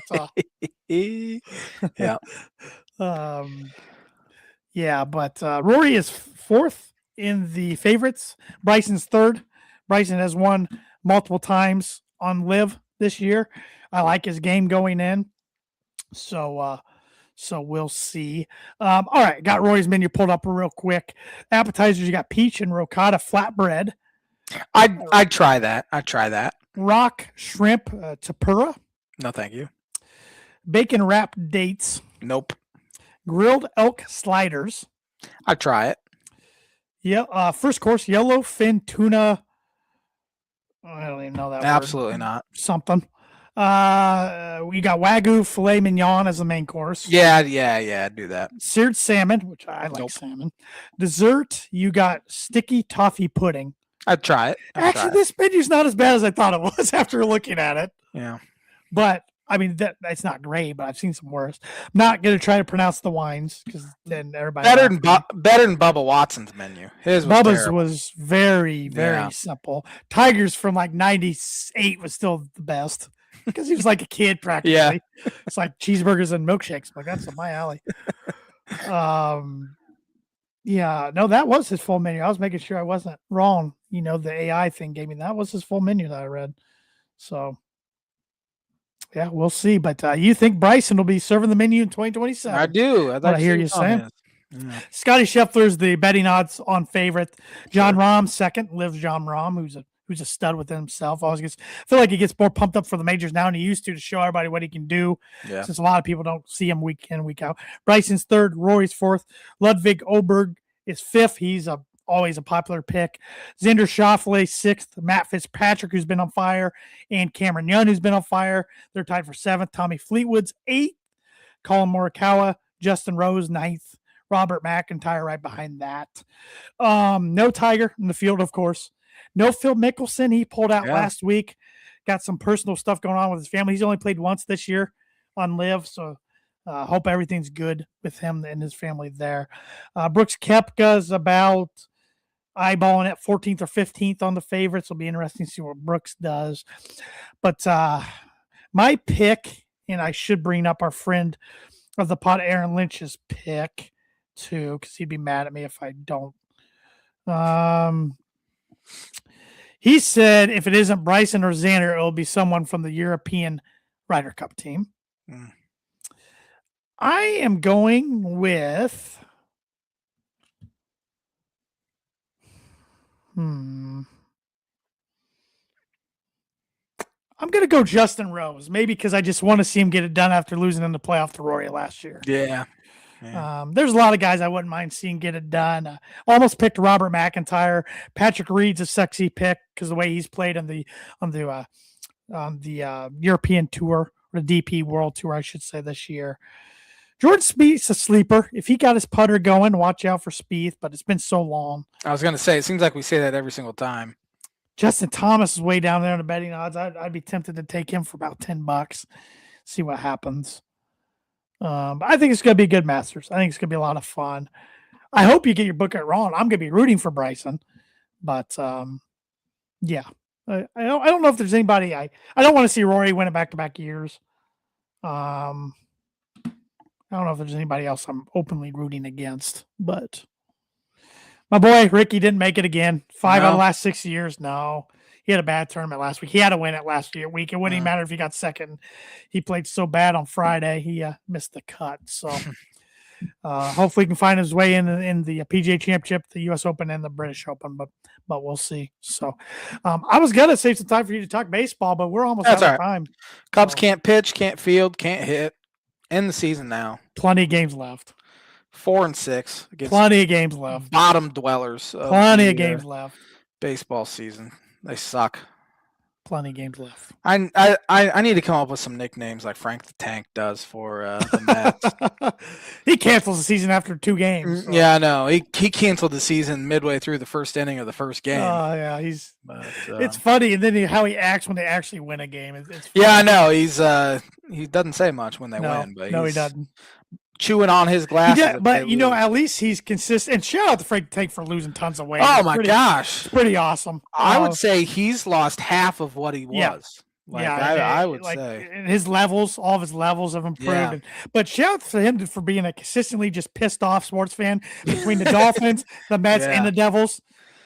But Rory is fourth in the favorites. Bryson's third. Bryson has won multiple times on Live this year. I like his game going in. So we'll see. All right, got Rory's menu pulled up real quick. Appetizers, you got peach and ricotta flatbread. I'd try that. Rock shrimp tempura. No, thank you. Bacon wrapped dates. Nope. Grilled elk sliders. I'd try it. Yeah. First course, yellowfin tuna. I don't even know that Absolutely word. not. Something. We got Wagyu filet mignon as the main course. Yeah, do that. Seared salmon, which I like salmon. Dessert, you got sticky toffee pudding. I'd try it. Actually, this menu's not as bad as I thought it was after looking at it. Yeah. But I mean, that's not great, but I've seen some worse. I'm not going to try to pronounce the wines because then everybody better than Bubba Watson's menu. His was Bubba's terrible. was very, very simple. Tiger's from like 98 was still the best because he was like a kid practically. Yeah. It's like cheeseburgers and milkshakes. Like, that's up my alley. Yeah, no, that was his full menu. I was making sure I wasn't wrong. You know, the AI thing gave me that was his full menu that I read. So, yeah, we'll see. But you think Bryson will be serving the menu in 2027? I do. I hear you saying. Yeah. Scotty Scheffler's the betting odds on favorite. John Rahm second. Lives John Rahm, who's a stud within himself. I feel like he gets more pumped up for the majors now than he used to show everybody what he can do. Yeah. Since a lot of people don't see him week in, week out. Bryson's third. Rory's fourth. Ludwig Oberg is fifth. He's always a popular pick. Xander Schauffele sixth. Matt Fitzpatrick, who's been on fire, and Cameron Young, who's been on fire. They're tied for seventh. Tommy Fleetwood's eighth. Colin Morikawa, Justin Rose ninth. Robert McIntyre right behind that. No Tiger in the field, of course. No Phil Mickelson. He pulled out last week. Got some personal stuff going on with his family. He's only played once this year on Live, so hope everything's good with him and his family there. Brooks Koepka's about eyeballing at 14th or 15th on the favorites. It'll be interesting to see what Brooks does. But my pick, and I should bring up our friend of the pod, Aaron Lynch's pick, too, because he'd be mad at me if I don't. He said if it isn't Bryson or Xander, it'll be someone from the European Ryder Cup team. I am going with I'm going to go Justin Rose, maybe because I just want to see him get it done after losing in the playoff to Rory last year. Yeah. There's a lot of guys I wouldn't mind seeing get it done. Almost picked Robert McIntyre. Patrick Reed's a sexy pick because the way he's played on the European Tour, or the DP World Tour, I should say, this year. Jordan Spieth's a sleeper. If he got his putter going, watch out for Spieth, but it's been so long. I was going to say, it seems like we say that every single time. Justin Thomas is way down there in the betting odds. I'd be tempted to take him for about $10. See what happens. But I think it's going to be a good Masters. I think it's going to be a lot of fun. I hope you get your book at wrong. I'm going to be rooting for Bryson, but yeah, I don't know if there's anybody. I don't want to see Rory win it back-to-back years. I don't know if there's anybody else I'm openly rooting against, but my boy Ricky didn't make it again. 5 out of the last 6 years. No, he had a bad tournament last week. He had to win it last week. It wouldn't even matter if he got second. He played so bad on Friday. He missed the cut. So hopefully he can find his way in the PGA Championship, the U.S. Open, and the British Open. But we'll see. So I was gonna save some time for you to talk baseball, but we're almost out of time. Cubs can't pitch, can't field, can't hit. End the season now. Plenty of games left. 4-6. Plenty of games left. Bottom dwellers. Plenty of games left. Baseball season. They suck. Plenty of games left. I need to come up with some nicknames like Frank the Tank does for the Mets. He cancels the season after 2 games. So. Yeah, I know. He canceled the season midway through the first inning of the first game. Oh, yeah. It's funny. And then how he acts when they actually win a game. It's yeah, I know. He doesn't say much when they win. But he doesn't. Chewing on his glasses. But, at least he's consistent. And shout out to Frank Tank for losing tons of weight. Oh, my gosh. It's pretty awesome. I would say he's lost half of what he was. I would say. And his levels, all of his levels have improved. Yeah. But shout out to him for being a consistently just pissed off sports fan between the Dolphins, the Mets, and the Devils.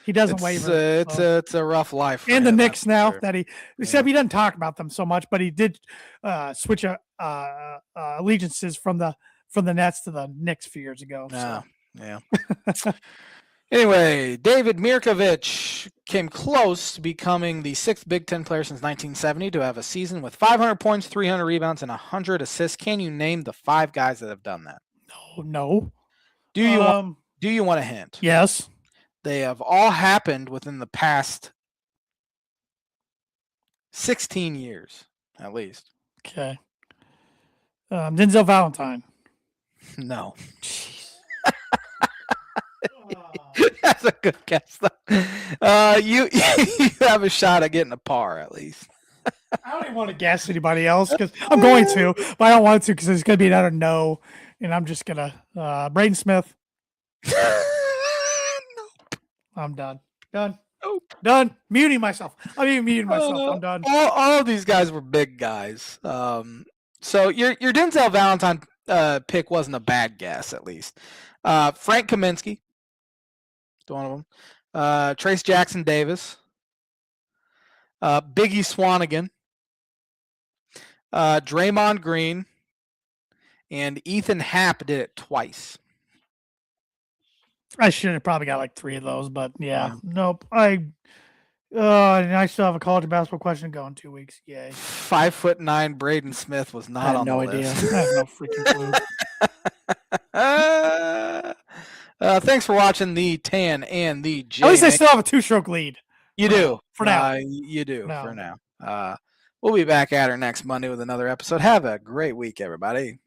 He doesn't waver. It's a rough life. And the Knicks now that except he doesn't talk about them so much, but he did switch allegiances from the Nets to the Knicks a few years ago. So. Yeah. Anyway, David Mirkovic came close to becoming the 6th Big Ten player since 1970 to have a season with 500 points, 300 rebounds, and 100 assists. Can you name the 5 guys that have done that? No. Do you want a hint? Yes. They have all happened within the past 16 years, at least. Okay. Denzel Valentine. No. Jeez. That's a good guess, though. You have a shot at getting a par, at least. I don't even want to guess anybody else because I'm going to, but I don't want to because it's going to be another no, and I'm just going to Braden Smith. I'm done. Done. Nope. Done. Muting myself. I'm even muting myself. I'm done. All of these guys were big guys. So your Denzel Valentine pick wasn't a bad guess, at least. Frank Kaminsky, one of them. Trace Jackson Davis. Biggie Swanigan. Draymond Green. And Ethan Happ did it twice. I should have probably got like 3 of those, but yeah. Nope. And I still have a college basketball question to go in 2 weeks. Yay. 5'9" Braden Smith was not on the list. I have no freaking clue. Thanks for watching the Tan and the J. At least I still have a 2-stroke lead. You do. For now. You do for now. We'll be back at her next Monday with another episode. Have a great week, everybody.